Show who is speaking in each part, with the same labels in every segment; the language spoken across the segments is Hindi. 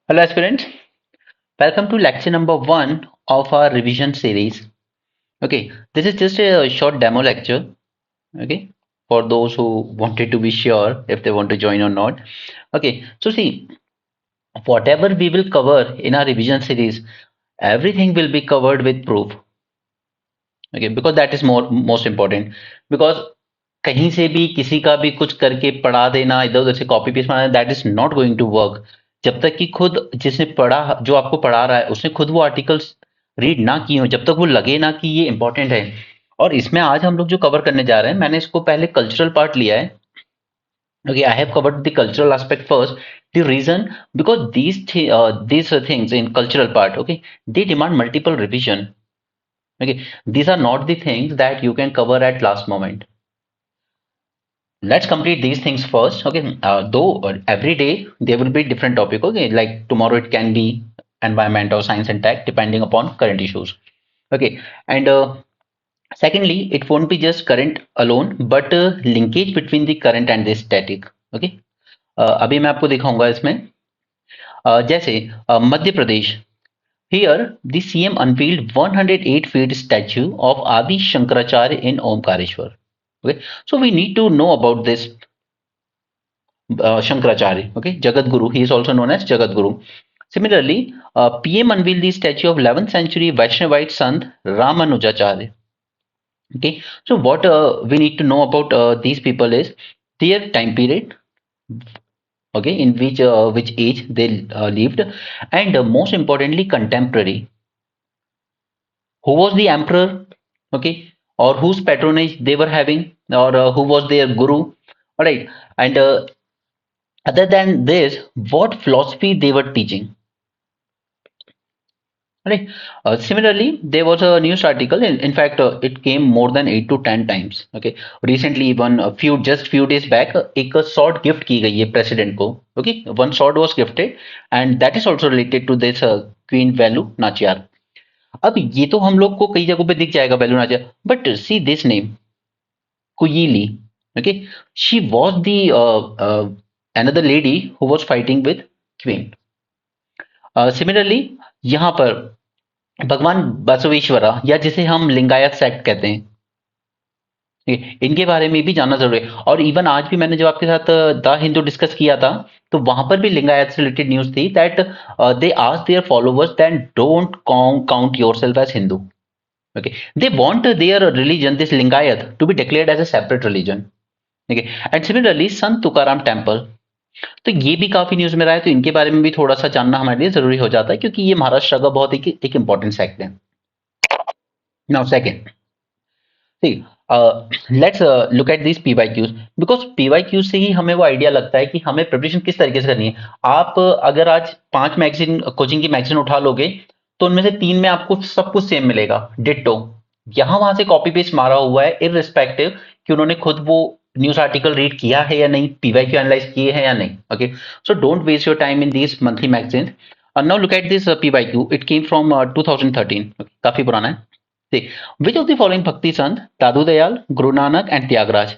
Speaker 1: Hello aspirants, welcome to lecture number 1 of our revision series. Okay, this is just a short demo lecture, okay, for those who wanted to be sure if they want to join or not. Okay, so see, whatever we will cover in our revision series, everything will be covered with proof. Okay, because that is most important. Because कहीं से भी किसी का भी कुछ करके पढ़ा देना इधर उधर से कॉपी पेस्ट मारना that is not going to work जब तक कि खुद जिसने पढ़ा जो आपको पढ़ा रहा है उसने खुद वो आर्टिकल्स रीड ना किए हो जब तक वो लगे ना कि ये इंपॉर्टेंट है। और इसमें आज हम लोग जो कवर करने जा रहे हैं मैंने इसको पहले कल्चरल पार्ट लिया है। Okay, I have covered the cultural aspect first. The reason because these things in cultural part, okay, they demand multiple revision. Okay, these are not the things that you can cover at last moment. Let's complete these things first. Okay, though every day there will be different topic. Okay, like tomorrow it can be environment or science and tech depending upon current issues. Okay, and secondly it won't be just current alone but linkage between the current and the static. Okay, अभी मैं आपको दिखाऊंगा इसमें जैसे Madhya Pradesh. Here, the CM unveiled 108 feet statue of Adi Shankaracharya in Omkareshwar. Okay, so we need to know about this Shankaracharya. Okay, Jagat Guru. He is also known as Jagat Guru. Similarly, PM unveiled the statue of 11th century Vaishnavite Sant Ramanujacharya. Okay, so what we need to know about these people is their time period. Okay, in which age they lived, and most importantly, contemporary. Who was the emperor? Okay, or whose patronage they were having, or who was their guru? All right, and other than this, what philosophy they were teaching. Right. Similarly, there was a news article. In fact, it came more than 8 to 10 times. Okay. Recently, even few days back, एक sword gift की गई है president को. Okay. One sword was gifted, and that is also related to this Queen Velu Nachiyar. अब ये तो हम लोग को कई जगहों पे दिख जाएगा Velu Nachiyar, but see this name Kuyili. Okay. She was the another lady who was fighting with Queen. Similarly, यहाँ पर भगवान बसवेश्वरा या जिसे हम लिंगायत सेक्ट कहते हैं, इनके बारे में भी जानना जरूरी है। और इवन आज भी मैंने जब आपके साथ द हिंदू डिस्कस किया था तो वहां पर भी लिंगायत से रिलेटेड न्यूज थी that they ask their followers that don't count yourself as Hindu. Okay, they want their religion, this Lingayat, to be declared as a separate religion. Okay, and similarly Sant Tukaram temple, तो ये भी काफी न्यूज में रहा है, तो इनके बारे में भी थोड़ा सा जानना हमारे लिए जरूरी हो जाता है क्योंकि ये महाराष्ट्र का बहुत एक इंपॉर्टेंट सेक्ट है. Now second, see let's look at this PYQs because PYQs से ही हमें वो आइडिया लगता है कि हमें प्रिपरेशन किस तरीके से करनी है. आप अगर आज 5 मैगजीन कोचिंग की मैगजीन उठा लोगे तो उनमें से 3 में आपको सब कुछ सेम मिलेगा, डिट्टो. यहां वहां से कॉपी पेस्ट मारा हुआ है इररिस्पेक्टिव कि उन्होंने खुद वो न्यूज आर्टिकल रीड किया है या नहीं, पीवाईक्यू एनालाइज किए हैं या नहीं. Okay, so don't waste your time in this monthly magazine. Now look at this PYQ. It came from 2013. काफी पुराना है. See, which of the following Bhakti Sant, Dadu Dayal, Guru Nanak, and Tyagaraja,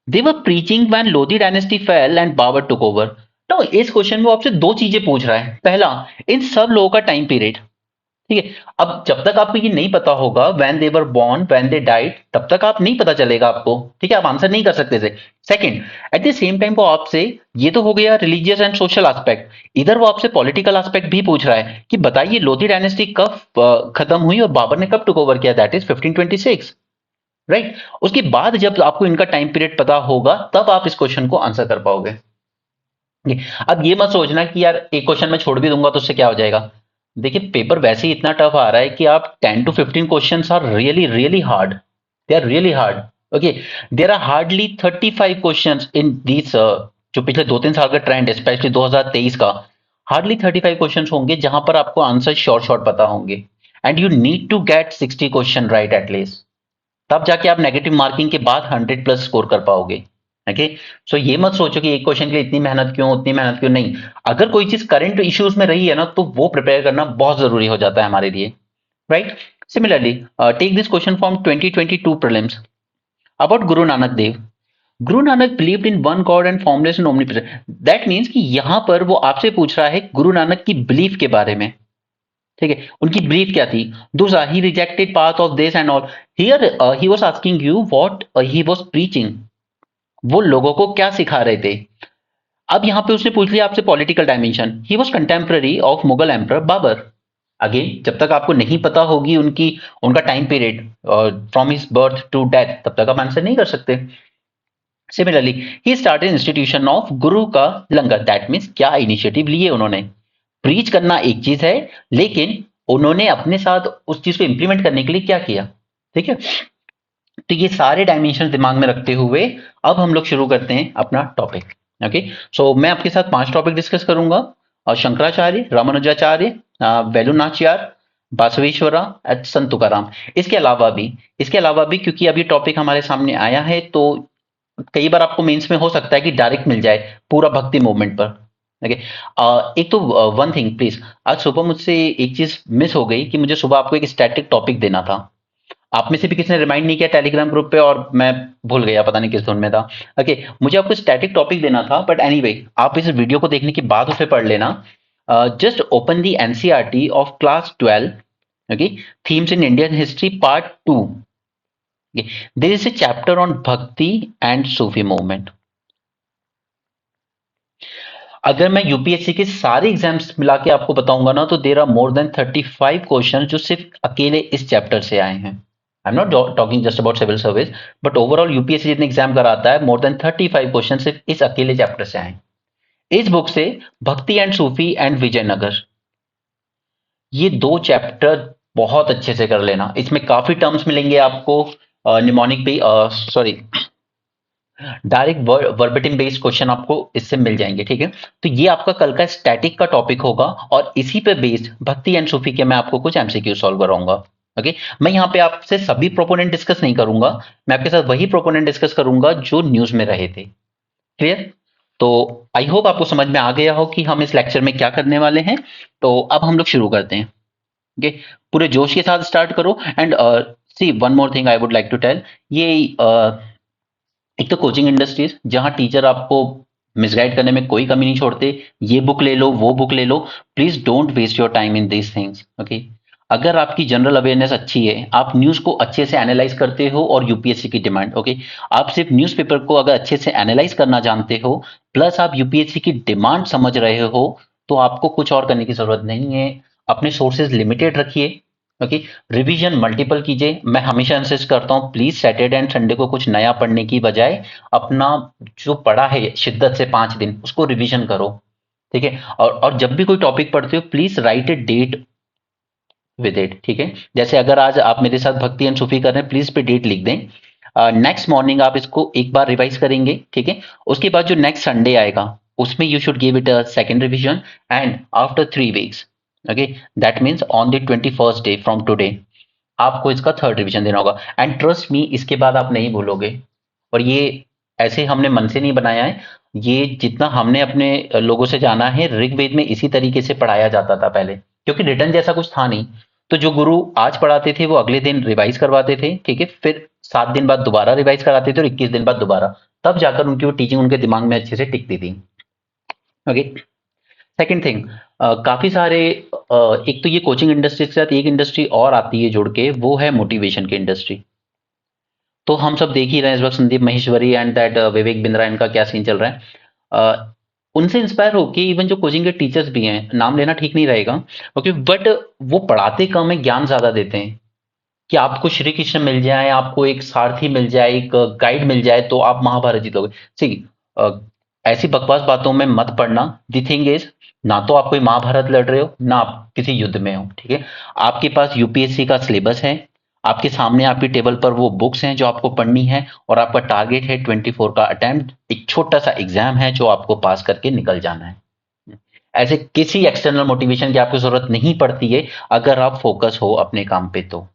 Speaker 1: they were preaching when Lodi dynasty fell and Babur took over? तो इस क्वेश्चन में वो आपसे दो चीजें पूछ रहा है. पहला, इन सब लोगों का टाइम पीरियड. ठीक है, अब जब तक आपको ये नहीं पता होगा when they were born when they died, तब तक आप नहीं पता चलेगा आपको. ठीक है, आप आंसर नहीं कर सकते थे. Second, at the same time वो आपसे, ये तो हो गया रिलीजियस एंड सोशल एस्पेक्ट, इधर वो आपसे पॉलिटिकल एस्पेक्ट भी पूछ रहा है कि बताइए लोधी डायनेस्टी कब खत्म हुई और बाबर ने कब टुक ओवर किया, दैट इज 1526. राइट, उसके बाद जब आपको इनका टाइम पीरियड पता होगा तब आप इस क्वेश्चन को आंसर कर पाओगे. अब ये मत सोचना कि यार एक क्वेश्चन मैं छोड़ भी दूंगा तो उससे क्या हो जाएगा. देखिए पेपर वैसे ही इतना टफ आ रहा है कि आप 10 to 15 questions are really really hard. They are really hard. Okay, there are hardly 35 questions in this, जो पिछले 2-3 साल का ट्रेंड है स्पेशली 2023 का, हार्डली 35 क्वेश्चंस होंगे जहां पर आपको आंसर शॉर्ट शॉर्ट पता होंगे. And you need to get 60 question right at least, तब जाके आप नेगेटिव मार्किंग के बाद 100 प्लस स्कोर कर पाओगे. ओके, सो ये मत सोचो कि एक क्वेश्चन के लिए इतनी मेहनत क्यों उतनी मेहनत क्यों. नहीं, अगर कोई चीज करंट इश्यूज में रही है ना तो वो प्रिपेयर करना बहुत जरूरी हो जाता है हमारे लिए. Right, similarly take this question from 2022 prelims about Guru Nanak Dev. Guru Nanak believed in one God and formless and omnipresent. That means कि यहां पर वो आपसे पूछ रहा है गुरु नानक की बिलीफ के बारे में, ठीक है, उनकी बिलीफ क्या थी। दूसरा, he rejected path of this and all. Here he was asking you what he was preaching, वो लोगों को क्या सिखा रहे थे। अब यहां पे उसने पूछ लिया आपसे political dimension. He was contemporary of Mughal emperor Babur. Again, जब तक आपको नहीं पता होगी उनकी उनका time period from his birth to death, तब तक आप आंसर नहीं कर सकते। Similarly, he started institution of guru का लंगर। दैट मीन्स क्या इनिशिएटिव लिए उन्होंने। प्रीच करना एक चीज है, लेकिन उन्होंने अपने साथ उस चीज को इंप्लीमेंट करने के लिए क्या किया, ठीक है। तो ये सारे डायमेंशन दिमाग में रखते हुए अब हम लोग शुरू करते हैं अपना टॉपिक। ओके, सो मैं आपके साथ 5 टॉपिक डिस्कस करूंगा, और शंकराचार्य, रामानुजाचार्य, वेलुनाचियार, बासवेश्वरा, संत तुकाराम। इसके अलावा भी क्योंकि अभी टॉपिक हमारे सामने आया है, तो कई बार आपको मेंस में हो सकता है कि डायरेक्ट मिल जाए पूरा भक्ति मूवमेंट पर। ओके, एक तो वन थिंग प्लीज, आज सुबह मुझसे एक चीज मिस हो गई कि मुझे सुबह आपको एक स्टैटिक टॉपिक देना था। आप में से भी किसी ने रिमाइंड नहीं किया टेलीग्राम ग्रुप पे, और मैं भूल गया, पता नहीं किस धुन में था। ओके, मुझे आपको स्टैटिक टॉपिक देना था, बट एनीवे आप इस वीडियो को देखने के बाद उसे पढ़ लेना। Just open the NCERT of class 12। Okay, themes in Indian history part 2। There is a chapter on bhakti and Sufi movement. अगर मैं यूपीएससी के सारे एग्जाम्स मिला के आपको बताऊंगा ना, तो there are more than 35 question जो सिर्फ अकेले इस चैप्टर से आए हैं। I am not talking just about civil service, but overall UPSC जितने एग्जाम कराता है, मोर देन 35 क्वेश्चन सिर्फ इस अकेले चैप्टर से आए। इस बुक से भक्ति एंड सूफी एंड विजयनगर, ये 2 चैप्टर बहुत अच्छे से कर लेना। इसमें काफी टर्म्स मिलेंगे आपको, निमोनिक पे, sorry, direct verbatim based question आपको इससे मिल जाएंगे, ठीक है। तो ये आपका कल का स्टैटिक का टॉपिक होगा, और इसी पे बेस्ड भक्ति एंड सूफी के मैं आपको कुछ एमसीक्यू सॉल्व कराऊंगा। ओके, मैं यहाँ पे आपसे सभी प्रोपोनेंट डिस्कस नहीं करूंगा, मैं आपके साथ वही प्रोपोनेंट डिस्कस करूंगा जो न्यूज में रहे थे। क्लियर? तो आई होप आपको समझ में आ गया हो कि हम इस लेक्चर में क्या करने वाले हैं। तो अब हम लोग शुरू करते हैं। ओके, पूरे जोश के साथ स्टार्ट करो। And see, one more thing I would like to tell. ये एक तो कोचिंग इंडस्ट्रीज जहां टीचर आपको मिसगाइड करने में कोई कमी नहीं छोड़ते, ये बुक ले लो, वो बुक ले लो। Please don't waste your time in these things. Okay, अगर आपकी जनरल अवेयरनेस अच्छी है, आप न्यूज को अच्छे से एनालाइज करते हो, और यूपीएससी की डिमांड, ओके, आप सिर्फ न्यूज़पेपर को अगर अच्छे से एनालाइज करना जानते हो, प्लस आप यूपीएससी की डिमांड समझ रहे हो, तो आपको कुछ और करने की जरूरत नहीं है। अपने सोर्सेज लिमिटेड रखिए। ओके, रिवीजन मल्टीपल कीजिए। मैं हमेशा इंसिस्ट करता हूँ, प्लीज सैटरडे एंड संडे को कुछ नया पढ़ने की बजाय अपना जो पढ़ा है शिद्दत से 5 दिन उसको रिवीजन करो, ठीक है। और जब भी कोई टॉपिक पढ़ते हो, please write a date with it, ठीक है। जैसे अगर आज आप मेरे साथ भक्ति एंड सूफी कर रहे हैं, प्लीज पे डेट लिख दें। नेक्स्ट मॉर्निंग आप इसको एक बार रिवाइज करेंगे, ठीक है। उसके बाद जो नेक्स्ट संडे आएगा, उसमें you should give it a second revision, and after 3 weeks, okay, that means on the 21st day from today आपको इसका थर्ड रिवीजन देना होगा। एंड ट्रस्ट मी, इसके बाद आप नहीं भूलोगे। और ये ऐसे हमने मन से नहीं बनाया है, ये जितना हमने अपने लोगों से जाना है, ऋग्वेद में इसी तरीके से पढ़ाया जाता था पहले, क्योंकि रिटर्न जैसा कुछ था नहीं। तो जो गुरु आज पढ़ाते थे वो अगले दिन रिवाइज करवाते थे, ठीक है, फिर 7 दिन बाद दोबारा रिवाइज कराते थे, और 21 दिन बाद दोबारा, तब जाकर उनकी वो टीचिंग उनके दिमाग में अच्छे से टिकती थी। ओके, सेकेंड थिंग, काफी सारे, एक तो ये कोचिंग इंडस्ट्री के साथ एक इंडस्ट्री और आती है जुड़ के, वो है मोटिवेशन की इंडस्ट्री। तो हम सब देख ही रहे हैं इस वक्त संदीप महेश्वरी एंड दैट विवेक बिंद्रा, इनका क्या सीन चल रहा है। उनसे इंस्पायर होके इवन जो कोचिंग के टीचर्स भी हैं, नाम लेना ठीक नहीं रहेगा, ओके, बट वो पढ़ाते कम है, ज्ञान ज्यादा देते हैं। कि आपको श्री कृष्ण मिल जाए, आपको एक सारथी मिल जाए, एक गाइड मिल जाए, तो आप महाभारत जीतोगे। सी, ऐसी बकवास बातों में मत पड़ना। दी थिंग इज, ना तो आप कोई महाभारत लड़ रहे हो, ना आप किसी युद्ध में हो, ठीक है। आपके पास यूपीएससी का सिलेबस है, आपके सामने आपकी टेबल पर वो बुक्स हैं जो आपको पढ़नी है, और आपका टारगेट है 24 का अटेम्प्ट, एक छोटा सा एग्जाम है जो आपको पास करके निकल जाना है। ऐसे किसी एक्सटर्नल मोटिवेशन की आपको जरूरत नहीं पड़ती है, अगर आप फोकस हो अपने काम पे तो।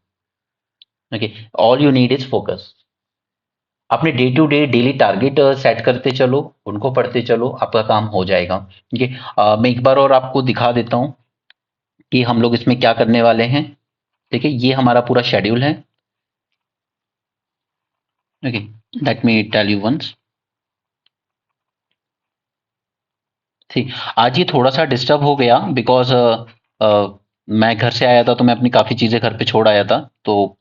Speaker 1: Okay, all you need is focus. अपने day to day daily target set करते चलो, उनको पढ़ते चलो, आपका काम हो जाएगा। ठीक है, मैं एक बार और आपको दिखा देता हूँ कि हम लोग इसमें क्या करने वाले हैं। ठीक है, ये हमारा पूरा शेड्यूल है। Okay, let me tell you once. ठीक, आज ये थोड़ा-सा डिस्टर्ब हो गया बिकॉज़ मैं घर से आया था तो मैं अपनी काफ़ी चीज़ें घर पे छोड़ आया था, तो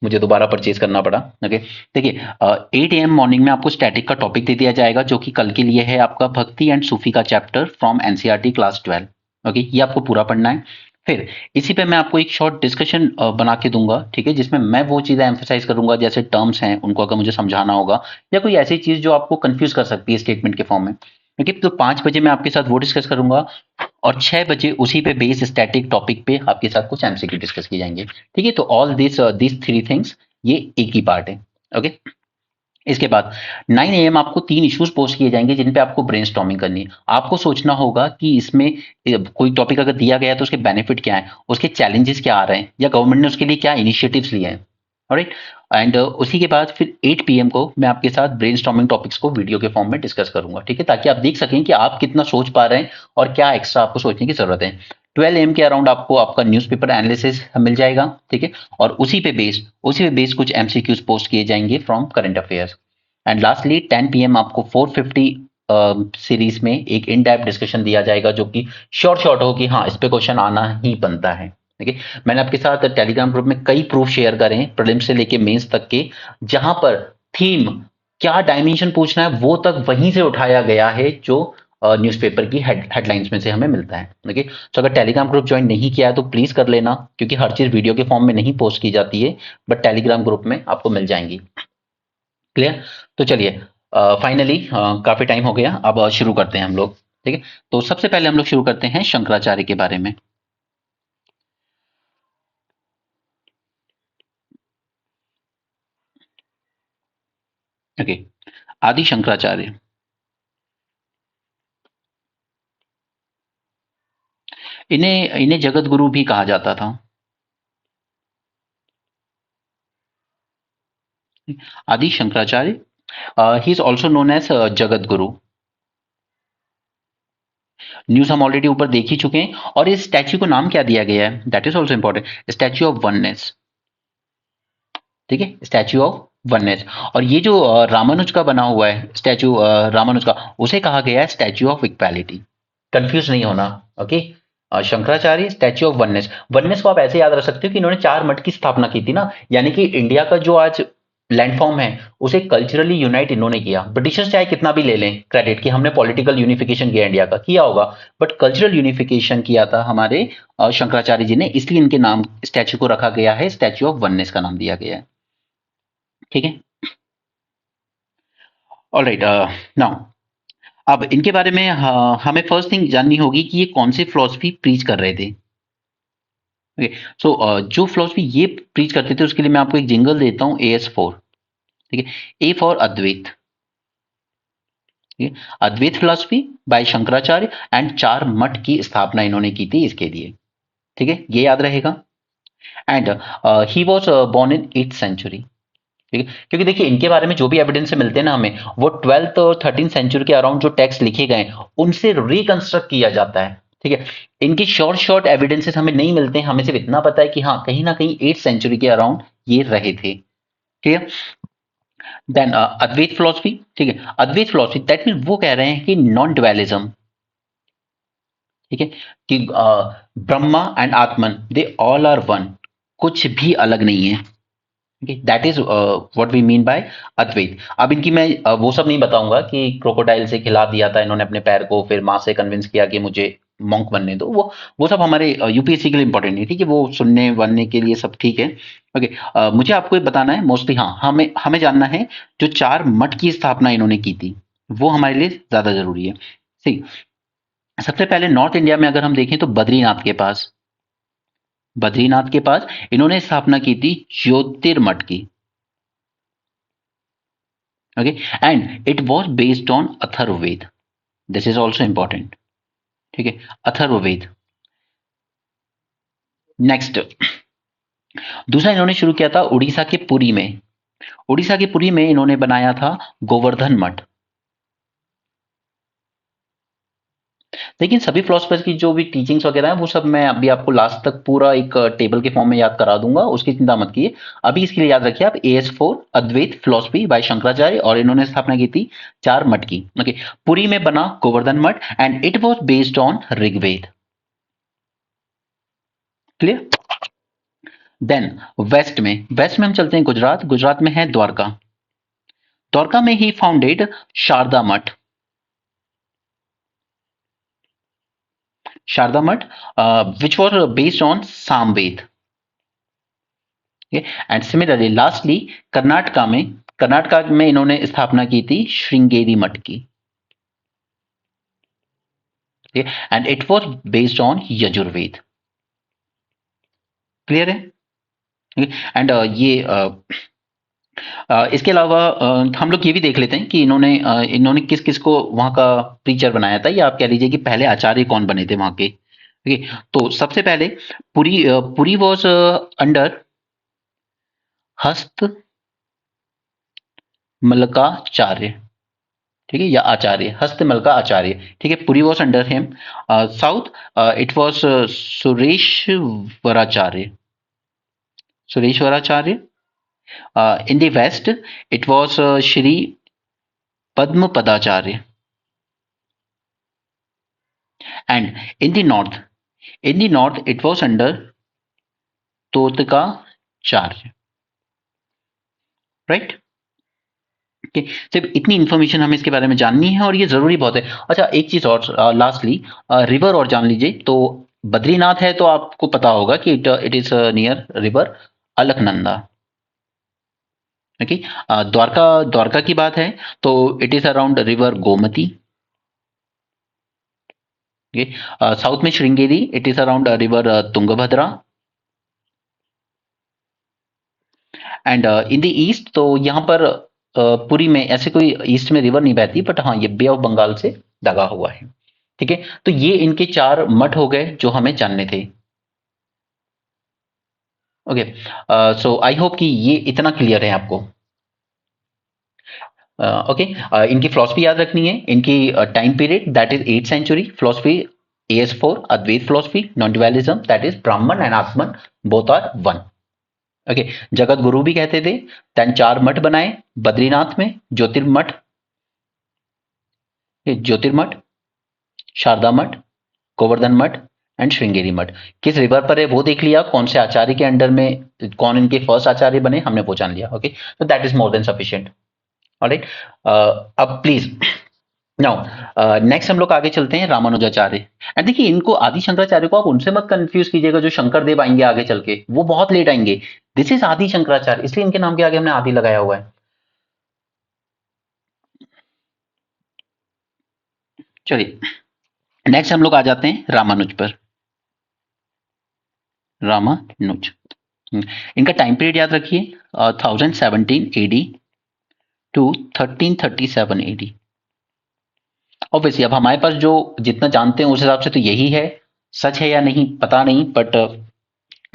Speaker 1: मुझे दोबारा परचेज़ करना पड़ा। ओके, देखिए 8 एएम मॉर्निंग में आपको स्टैटिक का टॉपिक दे दिया जाएगा जो कि कल के लिए है आपका भक्ति एंड सूफी का chapter from NCERT class 12। Okay, ये आपको पूरा पढ़ना है। फिर इसी पे मैं आपको एक शॉर्ट डिस्कशन बना के दूँगा, ठीक है? जिसमें मैं वो चीज़ें एम्फसाइज़ करूँगा जैसे टर्म्स हैं, उनको अगर मुझे समझाना होगा या कोई ऐसी चीज़ जो आपको कन्फ्यूज़ कर सकती है स्टेटमेंट के फॉर्म में। ओके, तो 5 बजे मैं आपके साथ वो डिस्कस करूँगा और 6 बजे उसी पे बेस स्टैटिक टॉपिक पे आपके साथ कुछ एमसीक्यू डिस्कस किए जाएँगे। ठीक है? तो ऑल दिस 3 थिंग्स ये एक ही पार्ट है। ओके? इसके बाद 9 एएम आपको 3 इश्यूज पोस्ट किए जाएंगे जिन पे आपको ब्रेनस्टॉर्मिंग करनी है। आपको सोचना होगा कि इसमें कोई टॉपिक अगर दिया गया है तो उसके बेनिफिट क्या है, उसके चैलेंजेस क्या आ रहे हैं या गवर्नमेंट ने उसके लिए क्या इनिशिएटिव्स लिए हैं। ऑलराइट, एंड उसी के बाद फिर 8 पीएम को मैं आपके साथ ब्रेनस्टॉर्मिंग टॉपिक्स को वीडियो के फॉर्म में डिस्कस करूंगा, ठीक है, ताकि आप देख सकें कि आप कितना सोच पा रहे हैं और क्या एक्स्ट्रा आपको सोचने की जरूरत है। 12 एम के अराउंड आपको आपका न्यूज़पेपर एनालिसिस मिल जाएगा, ठीक है, और उसी पे बेस्ड कुछ एमसीक्यूज पोस्ट किए जाएंगे from current affairs. And lastly 10 PM आपको 450 सीरीज में एक इन डेप्थ डिस्कशन दिया जाएगा जो कि शॉर्ट हो कि हाँ इस पे क्वेश्चन आना ही बनता है। ठीक है, मैंने आपके साथ टेलीग्राम ग्रुप में कई प्रूफ शेयर करे हैं प्रीलिम्स से लेके मेंस तक के, जहां पर थीम क्या डायमेंशन पूछना है वो तक वहीं से उठाया गया है जो न्यूज़पेपर की हेडलाइंस में से हमें मिलता है। ओके, तो अगर टेलीग्राम ग्रुप ज्वाइन नहीं किया है तो प्लीज कर लेना, क्योंकि हर चीज वीडियो के फॉर्म में नहीं पोस्ट की जाती है, बट टेलीग्राम ग्रुप में आपको मिल जाएंगी। क्लियर? तो चलिए, फाइनली काफी टाइम हो गया, अब शुरू करते हैं हम लोग। ठीक है, तो सबसे पहले हम लोग शुरू करते हैं शंकराचार्य के बारे में। ओके, आदि शंकराचार्य, इन्हें इन्हें जगत गुरु भी कहा जाता था। Adi Shankaracharya, he is also known as Jagat Guru. News हम ऑलरेडी ऊपर देख ही चुके हैं, और इस स्टैच्यू को नाम क्या दिया गया है, that is also important, statue of oneness. ठीक है, स्टैच्यू ऑफ वननेस। और ये जो रामानुज का बना हुआ है स्टैच्यू, रामानुज का, उसे कहा गया है स्टैच्यू ऑफ इक्वालिटी। कंफ्यूज नहीं होना। Okay, Shankaracharya statue of oneness. Oneness को आप ऐसे याद रख सकते हो कि इन्होंने 4 मठ की स्थापना की थी ना, यानी कि इंडिया का जो आज लैंडफॉर्म है उसे कल्चरली यूनाइट इन्होंने किया। ब्रिटिशर्स चाहे कितना भी ले लें क्रेडिट कि हमने पॉलिटिकल यूनिफिकेशन किया इंडिया का, किया होगा, बट कल्चरल यूनिफिकेशन किया था हमारे शंकराचार्य जी ने, इसलिए इनके नाम स्टैच्यू को रखा गया है, स्टैच्यू ऑफ वननेस का नाम दिया गया है। ठीक है, ऑलराइट, नाउ अब इनके बारे में हमें फर्स्ट थिंग जाननी होगी कि ये कौन सी फिलॉसफी प्रीच कर रहे थे। ओके, सो जो फिलॉसफी ये प्रीच करते थे उसके लिए मैं आपको एक जिंगल देता हूँ, AS4। ठीक है, ए फॉर अद्वैत। ठीक है, अद्वैत फिलॉसफी बाय शंकराचार्य, एंड 4 मठ की स्थापना इन्होंने की थी इसके लिए। ठीक है, ये याद रहेगा। And he was born in 8th century. ठीक है, क्योंकि देखिए इनके बारे में जो भी एविडेंस मिलते हैं ना हमें, वो 12th और 13th सेंचुरी के अराउंड जो टेक्स्ट लिखे गए उनसे रिकंस्ट्रक्ट किया जाता है। ठीक है, इनके शॉर्ट शॉर्ट एविडेंसेस हमें नहीं मिलते हैं, हमें सिर्फ इतना पता है कि हाँ कहीं ना कहीं 8th सेंचुरी के अराउंड ये रहे थे। ठीक है, देन अद्वैत फिलोसफी। ठीक है, अद्वैत फिलोसफी दैट मीन वो कह रहे हैं कि नॉन डुअलिज्म। ठीक है, कि Brahma and Atman they all are one, कुछ भी अलग नहीं है। That is what we mean by Advaita. अब इनकी मैं वो सब नहीं बताऊंगा कि क्रोकोडाइल से खिला दिया था इन्होंने अपने पैर को, फिर माँ से कन्विंस किया कि मुझे मॉन्क बनने दो, वो सब हमारे यूपीएससी के लिए इंपॉर्टेंट नहीं, ठीक है, वो सुनने बनने के लिए सब ठीक है। ओके, मुझे आपको ये बताना है मोस्टली, हाँ हमें हमें जानना है जो 4 मठ की स्थापना इन्होंने की थी वो हमारे लिए ज्यादा जरूरी है। सी, सबसे पहले नॉर्थ इंडिया में अगर हम देखें तो बद्रीनाथ के पास इन्होंने स्थापना की थी ज्योतिर्मठ की। Okay, and it was based on Atharvaveda. This is also important. ठीक है, अथर्ववेद। नेक्स्ट, दूसरा इन्होंने शुरू किया था उड़ीसा के पुरी में। उड़ीसा के पुरी में इन्होंने बनाया था गोवर्धन मठ। लेकिन सभी फिलोसफर्स की जो भी टीचिंग्स वगैरह है वो सब मैं अभी आपको लास्ट तक पूरा एक टेबल के फॉर्म में याद करा दूंगा, उसकी चिंता मत कीजिए। अभी इसके लिए याद रखिए आप AS4 अद्वैत फिलोसफी बाय शंकराचार्य, और इन्होंने स्थापना की थी 4 मठ की। ओके, पुरी में बना Govardhan Math and it was based on Rigveda. Clear? Then west में हम चलते हैं गुजरात। गुजरात में है द्वारका। द्वारका में ही फाउंडेड शारदा मठ। शारदा मठ which was based on Samved. And similarly lastly Karnataka में इन्होंने स्थापना की थी श्रृंगेरी मठ की। And it was based on Yajurveda. Clear है? एंड ये इसके अलावा हम लोग ये भी देख लेते हैं कि इन्होंने किस किस को वहां का प्रीचर बनाया था, या आप कह लीजिए कि पहले आचार्य कौन बने थे वहां के। तो सबसे पहले पुरी वॉज अंडर हस्त मलकाचार्य। ठीक है, या आचार्य, हस्तमलका आचार्य। ठीक है, Puri was under him. South it was Sureshwaracharya. Sureshwaracharya. In the west, it was Shri Padmapadacharya, and in the north, it was under Totakacharya. Right? Okay. सिर्फ इतनी इंफॉर्मेशन हमें इसके बारे में जाननी है और ये जरूरी बहुत है। अच्छा, एक चीज और लास्टली रिवर और जान लीजिए। तो बद्रीनाथ है तो आपको पता होगा कि it is near river Alaknanda. Okay, Dwarka की बात है तो it is around river Gomti. South में Sringeri, it is around river Tungabhadra. And in the east तो यहाँ पर पुरी में ऐसे कोई ईस्ट में रिवर नहीं बहती, बट हाँ ये बे ऑफ बंगाल से लगा हुआ है। ठीक है, तो ये इनके 4 मठ हो गए जो हमें जानने थे। ओके, सो आई होप कि ये इतना क्लियर है आपको। ओके, इनकी फिलॉसफी याद रखनी है। इनकी time period that is 8th century. Philosophy AS4 Advaita philosophy, non dualism that is Brahman and Atman both are one. Okay, जगत गुरु भी कहते थे। देन 4 मठ बनाए बद्रीनाथ में, ज्योतिर्मठ, शारदा मठ, गोवर्धन मठ एंड श्रृंगेरी मठ। किस रिवर पर है वो देख लिया, कौन से आचार्य के अंडर में, कौन इनके फर्स्ट आचार्य बने, हमने पहचान लिया। ओके, तो that is more than sufficient. Alright, अब प्लीज नाउ नेक्स्ट हम लोग आगे चलते हैं रामानुजाचार्य। एंड देखिए, इनको आदि शंकराचार्य को आप उनसे मत कंफ्यूज कीजिएगा जो शंकरदेव आएंगे आगे चल के, वो बहुत लेट आएंगे। दिस इज आदि शंकराचार्य, इसलिए इनके नाम के आगे हमने आदि लगाया हुआ है। चलिए, नेक्स्ट हम लोग आ जाते हैं रामानुज पर। रामानुज, इनका टाइम पीरियड याद रखिए, 1017 AD टू 1337 AD। ऑब्वियसली अब हमारे पास जो जितना जानते हैं उस हिसाब से तो यही है। सच है या नहीं पता नहीं, बट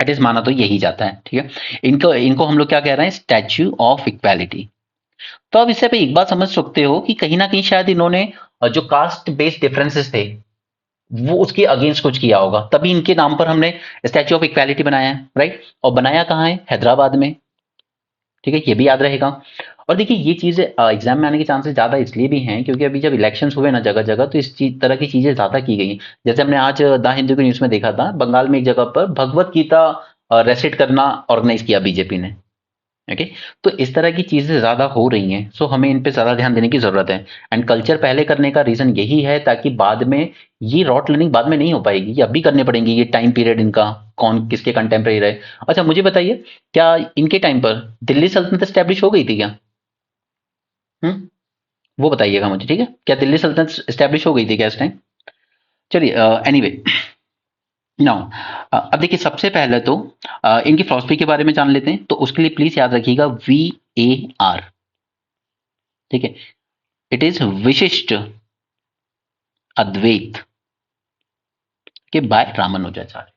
Speaker 1: एट इज माना तो यही जाता है। ठीक है, इनको इनको हम लोग क्या कह रहे हैं, स्टैच्यू ऑफ इक्वालिटी। तो अब इससे आप एक बात समझ सकते हो कि कहीं ना कहीं शायद इन्होंने जो कास्ट बेस्ड डिफरेंसेस थे वो उसके अगेंस्ट कुछ किया होगा, तभी इनके नाम पर हमने स्टैच्यू ऑफ इक्वालिटी बनाया है। राइट, और बनाया कहाँ है, हैदराबाद में। ठीक है, ये भी याद रहेगा। और देखिए, ये चीजें एग्जाम में आने के चांसेस ज्यादा इसलिए भी हैं क्योंकि अभी जब इलेक्शंस हुए ना जगह जगह, तो इस तरह की चीजें ज्यादा की गई। जैसे हमने आज द हिंदू की न्यूज में देखा था, बंगाल में एक जगह पर भगवत गीता रेसिट करना ऑर्गेनाइज किया बीजेपी ने। ओके, तो इस तरह की चीजें ज्यादा हो रही हैं, सो हमें इन पे ज्यादा ध्यान देने की जरूरत है। एंड कल्चर पहले करने का रीजन यही है ताकि बाद में ये रॉट लर्निंग बाद में नहीं हो पाएगी, ये अभी करने पड़ेंगे। ये टाइम पीरियड इनका कौन किसके कंटेम्प्रेरी रहे। अच्छा, मुझे बताइए, क्या इनके टाइम पर दिल्ली सल्तनत स्टैब्लिश हो गई थी क्या? वो बताइएगा मुझे। ठीक है, क्या दिल्ली सल्तनत स्टैब्लिश हो गई थी क्या इस टाइम? चलिए, एनीवे नाउ अब देखिए, सबसे पहले तो इनकी फिलॉसफी के बारे में जान लेते हैं। तो उसके लिए प्लीज याद रखिएगा VAR। ठीक है, इट इज विशिष्ट अद्वैत के बाय रामानुजाचार्य।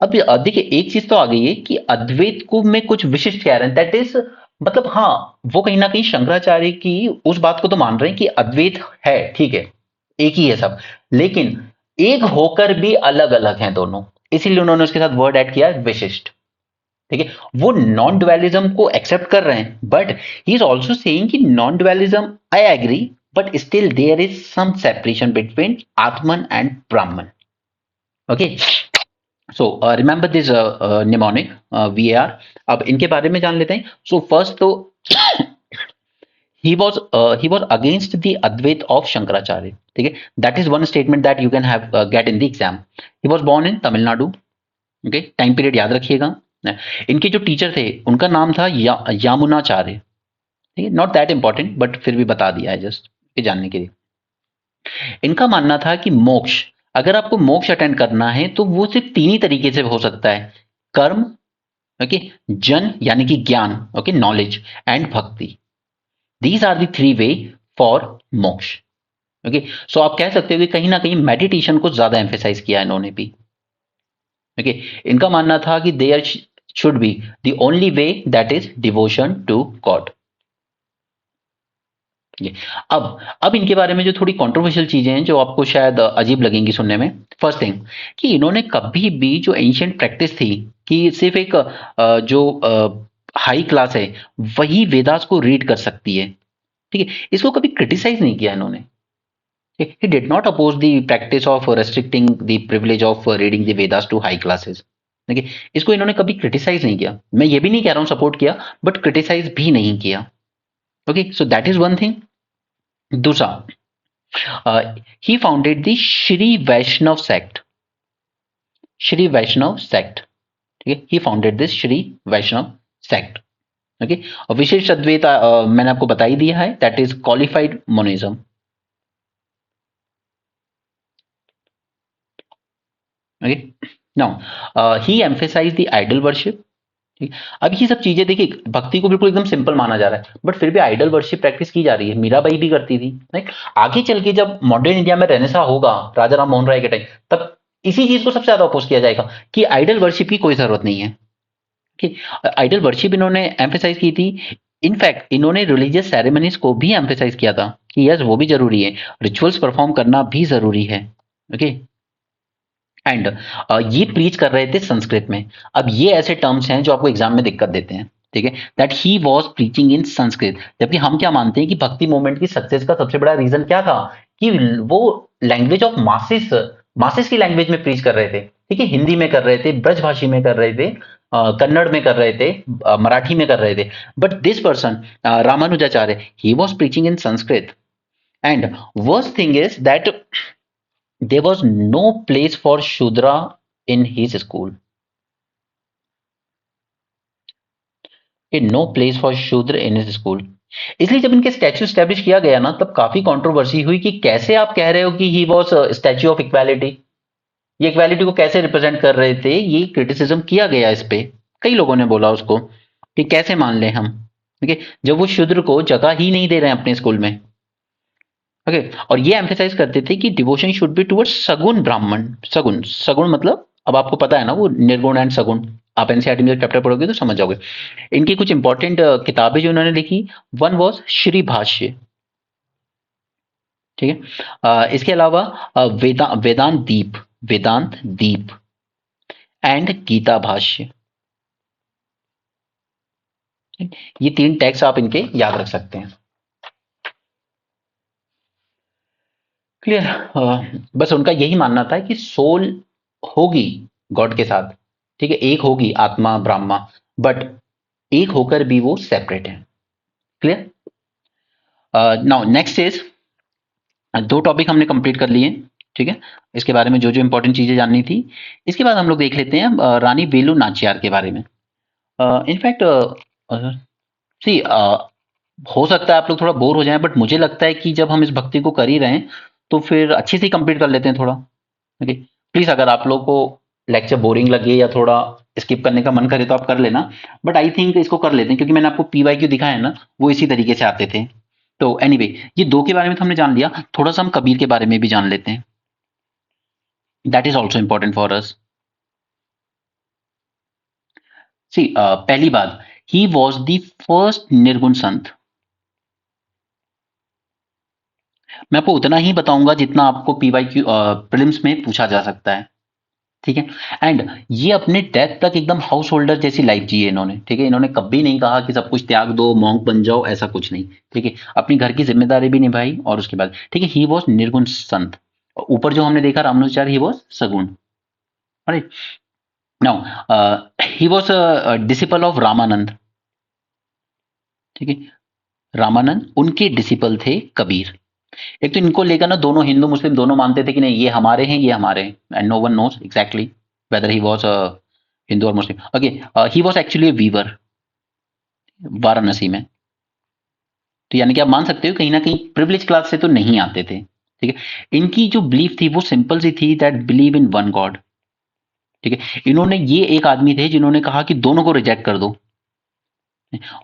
Speaker 1: अब देखिए, एक चीज तो आ गई है कि अद्वैत को में कुछ विशिष्ट कह रहे हैं, दैट इज मतलब हाँ, वो कहीं ना कहीं शंकराचार्य की उस बात को तो मान रहे हैं कि अद्वैत है। ठीक है, एक ही है सब, लेकिन एक होकर भी अलग अलग हैं दोनों, इसीलिए उन्होंने उसके साथ वर्ड ऐड किया विशिष्ट। ठीक है, वो नॉन डुअलिज्म को एक्सेप्ट कर रहे हैं, but he is also saying कि non dualism I agree, but still there is some separation between Atman and Brahman. Okay, so remember this mnemonic VAR। अब इनके बारे में जान लेते हैं। सो फर्स्ट तो he was against the Advait of Shankaracharya. ठीक है, that is one statement that you can have get in the exam. He was born in Tamil Nadu. Okay, time period याद रखिएगा। इनके जो टीचर थे उनका नाम था यामुनाचार्य। ठीक है, नॉट दैट इंपॉर्टेंट बट फिर भी बता दिया है जस्ट जानने के लिए। इनका मानना था कि मोक्ष, अगर आपको मोक्ष अटेंड करना है तो वो सिर्फ तीन ही तरीके से हो सकता है, कर्म, ओके, जन यानी कि ज्ञान, okay, knowledge, and bhakti. These are the three way for moksha. Okay, so आप कह सकते हो कि कहीं ना कहीं मेडिटेशन को ज्यादा एम्फेसाइज किया है इन्होंने भी। ओके, इनका मानना था कि there should be the only way that is devotion to God. अब इनके बारे में जो थोड़ी कंट्रोवर्शियल चीजें हैं जो आपको शायद अजीब लगेंगी सुनने में। फर्स्ट थिंग कि इन्होंने कभी भी जो एंशिएंट प्रैक्टिस थी कि सिर्फ एक जो हाई क्लास है वही वेदास को रीड कर सकती है, ठीक है, इसको कभी क्रिटिसाइज नहीं किया इन्होंने। He did not oppose the practice of restricting the privilege of reading the Vedas to high classes. देखिए, इसको इन्होंने कभी क्रिटिसाइज नहीं किया। मैं ये भी नहीं कह रहा हूं सपोर्ट किया, बट क्रिटिसाइज भी नहीं किया। Okay, so that is one thing. दूसरा, he founded the Shri Vaishnava sect. Shri Vaishnava sect, ठीक है, he founded this Shri Vaishnava sect. Okay, और विशेष अद्वैत मैंने आपको बता ही दिया है, that is qualified monism. Okay, now he emphasize the idol worship. ठीक, अब ये सब चीजें देखिए, भक्ति को बिल्कुल एकदम सिंपल माना जा रहा है, बट फिर भी आइडल वर्शिप प्रैक्टिस की जा रही है। मीराबाई भी करती थी, राइट। आगे चल के जब मॉडर्न इंडिया में रेनेसा होगा राजा राम मोहन राय के टाइम, तब इसी चीज को सबसे ज्यादा अपोज किया जाएगा कि आइडल वर्शिप की कोई जरूरत नहीं है। कि आइडल वर्शिप इन्होंने एम्फेसाइज की थी। इनफैक्ट इन्होंने रिलीजियस सेरेमनीज को भी एम्फेसाइज किया था कि यस वो भी जरूरी है, रिचुअल्स परफॉर्म करना भी जरूरी है। ओके, एंड ये प्रीच कर रहे थे संस्कृत में। अब ये ऐसे टर्म्स हैं जो आपको एग्जाम में दिक्कत देते हैं, ठीक है, दैट ही वॉज प्रीचिंग इन संस्कृत। जबकि हम क्या मानते हैं कि भक्ति मूवमेंट की सक्सेस का सबसे बड़ा रीजन क्या था कि वो लैंग्वेज ऑफ मासेस, मासेस की लैंग्वेज में प्रीच कर रहे थे। ठीक है, हिंदी में कर रहे थे, ब्रजभाषी में कर रहे थे, कन्नड़ में कर रहे थे, मराठी में कर रहे थे। But this person Ramanujacharya, he was preaching in Sanskrit. And worst thing is that there was no place for Shudra in his school. No place for Shudra in his school. इसलिए जब इनके स्टैच्यू स्टैब्लिश किया गया ना, तब काफी कंट्रोवर्सी हुई कि कैसे आप कह रहे हो कि he was statue of equality. ये इक्वालिटी को कैसे रिप्रेजेंट कर रहे थे, ये क्रिटिसिज्म किया गया इस पे। कई लोगों ने बोला उसको कि कैसे मान लें हम, ठीक है, जब वो शूद्र को जगह ही नहीं दे रहे हैं अपने स्कूल में। ओके, और ये एम्फेसाइज करते थे कि डिवोशन शुड बी टुवर्ड्स सगुण ब्राह्मण। सगुण, सगुण मतलब अब आपको पता है ना, वो निर्गुण एंड सगुण। आप एनसीईआरटी में चैप्टर पढ़ोगे तो समझ जाओगे। इनकी कुछ इंपॉर्टेंट किताबें जो उन्होंने लिखी, वन वॉज श्री भाष्य। ठीक है, इसके अलावा वेदांत दीप, वेदांत दीप, एंड गीता भाष्य। ये तीन टैक्स आप इनके याद रख सकते हैं। क्लियर। बस उनका यही मानना था कि सोल होगी गॉड के साथ, ठीक है, एक होगी आत्मा ब्रह्मा, बट एक होकर भी वो सेपरेट है। क्लियर। नाउ नेक्स्ट इज, दो टॉपिक हमने कंप्लीट कर लिए, ठीक है, इसके बारे में जो जो इंपॉर्टेंट चीजें जाननी थी। इसके बाद हम लोग देख लेते हैं रानी वेलु नाचियार के बारे में। इनफैक्ट सी हो सकता है आप लोग थोड़ा बोर हो जाएं, बट मुझे लगता है कि जब हम इस भक्ति को कर ही रहे हैं तो फिर अच्छे से कंप्लीट कर लेते हैं थोड़ा। ओके, प्लीज अगर आप लोग को लेक्चर बोरिंग लगे या थोड़ा स्किप करने का मन करे तो आप कर लेना, बट आई थिंक इसको कर लेते हैं क्योंकि मैंने आपको PYQ दिखाया है ना, वो इसी तरीके से आते थे। तो एनीवे ये दो के बारे में तो हमने जान लिया, थोड़ा सा हम कबीर के बारे में भी जान लेते हैं। That is also important for us. See पहली बात, ही वॉज द फर्स्ट निर्गुण संत। मैं आपको उतना ही बताऊंगा जितना आपको पीवाईक्यू प्रीलिम्स में पूछा जा सकता है, ठीक है। एंड ये अपने डेथ तक एकदम हाउस होल्डर जैसी लाइफ जी है इन्होंने, ठीक है। इन्होंने कभी नहीं कहा कि सब कुछ त्याग दो, मॉन्क बन जाओ, ऐसा कुछ नहीं, ठीक है। अपनी घर की जिम्मेदारी भी निभाई और उसके बाद, ठीक है, ही वॉज निर्गुण संत। और ऊपर जो हमने देखा रामानुजाचार्य, ही वॉज सगुण, right. Now he was disciple of Ramanand, ठीक है। रामानंद उनके डिसिपल थे कबीर। एक तो इनको लेकर ना दोनों हिंदू मुस्लिम दोनों मानते थे कि नहीं ये हमारे हैं, ये हमारे हैं, and no one knows exactly whether he was Hindu और Muslim. Okay, he was actually weaver Varanasi में। तो यानी कि आप मान सकते हो कहीं ना कहीं प्रिविलेज क्लास से तो नहीं आते थे, ठीक है। इनकी जो बिलीफ थी वो सिंपल सी थी, that believe in one God, ठीक है। इन्होंने, ये एक आदमी थे जिन्होंने कहा कि दोनों को रिजेक्ट कर दो,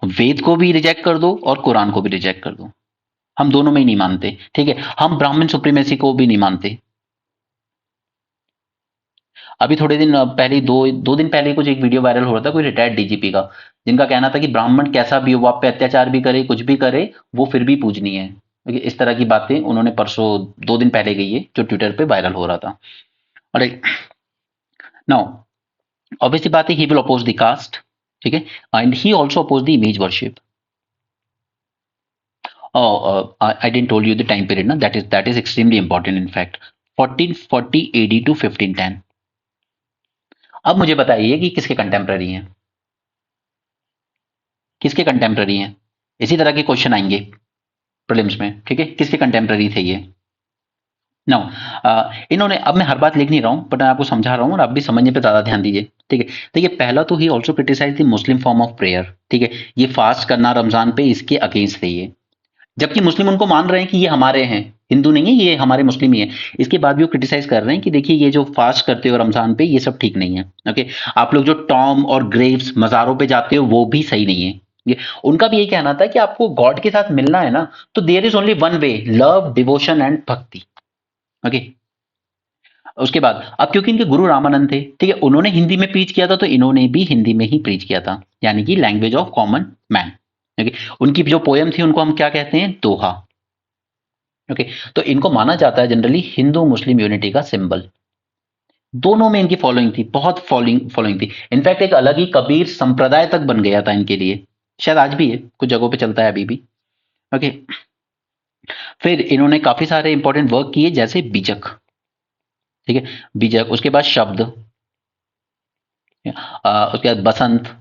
Speaker 1: वेद को भी रिजेक्ट कर दो और कुरान को भी रिजेक्ट कर दो, हम दोनों में ही नहीं मानते, ठीक है। हम ब्राह्मण सुप्रीमेसी को भी नहीं मानते। अभी थोड़े दिन पहले, दो दिन पहले कुछ एक वीडियो वायरल हो रहा था कोई रिटायर्ड डीजीपी का, जिनका कहना था कि ब्राह्मण कैसा भी हो, वो आप पे अत्याचार भी करे, कुछ भी करे, वो फिर भी पूजनीय है। देखिए, इस तरह की बातें उन्होंने परसों, 2 दिन पहले गई है, जो ट्विटर पे वायरल हो रहा था। और नाउ ऑब्वियसली बात है, he will oppose the caste, ठीक है। And he also oppose the image worship. I didn't told you the time period ना, that is extremely important in fact, 1440 AD to 1510। अब मुझे बताइए कि किसके कंटेम्प्ररी हैं, किसके कंटेम्प्ररी हैं। इसी तरह के क्वेश्चन आएंगे प्रीलिम्स में, ठीक है, किसके कंटेम्प्ररी थे ये। नाउ इन्होंने, अब मैं हर बात लिख नहीं रहा हूं बट मैं आपको समझा रहा हूं और आप भी समझने पे ज्यादा ध्यान दीजिए, ठीक है। देखिए, पहला तो he also criticise the Muslim form of prayer, ठीक है। ये फास्ट करना रमजान पे, इसके अगेंस्ट थे ये। जबकि मुस्लिम उनको मान रहे हैं कि ये हमारे हैं, हिंदू नहीं है ये, हमारे मुस्लिम ही है। इसके बाद भी वो क्रिटिसाइज कर रहे हैं कि देखिए ये जो फास्ट करते हो रमजान पे, ये सब ठीक नहीं है, ओके। आप लोग जो टॉम और ग्रेव्स मजारों पे जाते हो, वो भी सही नहीं है। ये उनका भी यही कहना था कि आपको गॉड के साथ मिलना है ना, तो there is only one way, love, devotion and bhakti, okay. उसके बाद, अब क्योंकि इनके गुरु रामानंद थे, ठीक है, उन्होंने हिंदी में प्रीच किया था, तो इन्होंने भी हिंदी में ही प्रीच किया था, यानी कि language of common man, okay. उनकी जो पोयम थी उनको हम क्या कहते हैं, दोहा, ओके। तो इनको माना जाता है जनरली हिंदू मुस्लिम यूनिटी का सिंबल। दोनों में इनकी फॉलोइंग थी, बहुत फॉलोइंग फॉलोइंग थी। इनफैक्ट एक अलग ही कबीर संप्रदाय तक बन गया था इनके लिए, शायद आज भी है, कुछ जगहों पे चलता है अभी भी, ओके। फिर इन्होंने काफी सारे इंपॉर्टेंट वर्क किए, जैसे बीजक, ठीक है, बीजक, उसके बाद शब्द, उसके बाद बसंत,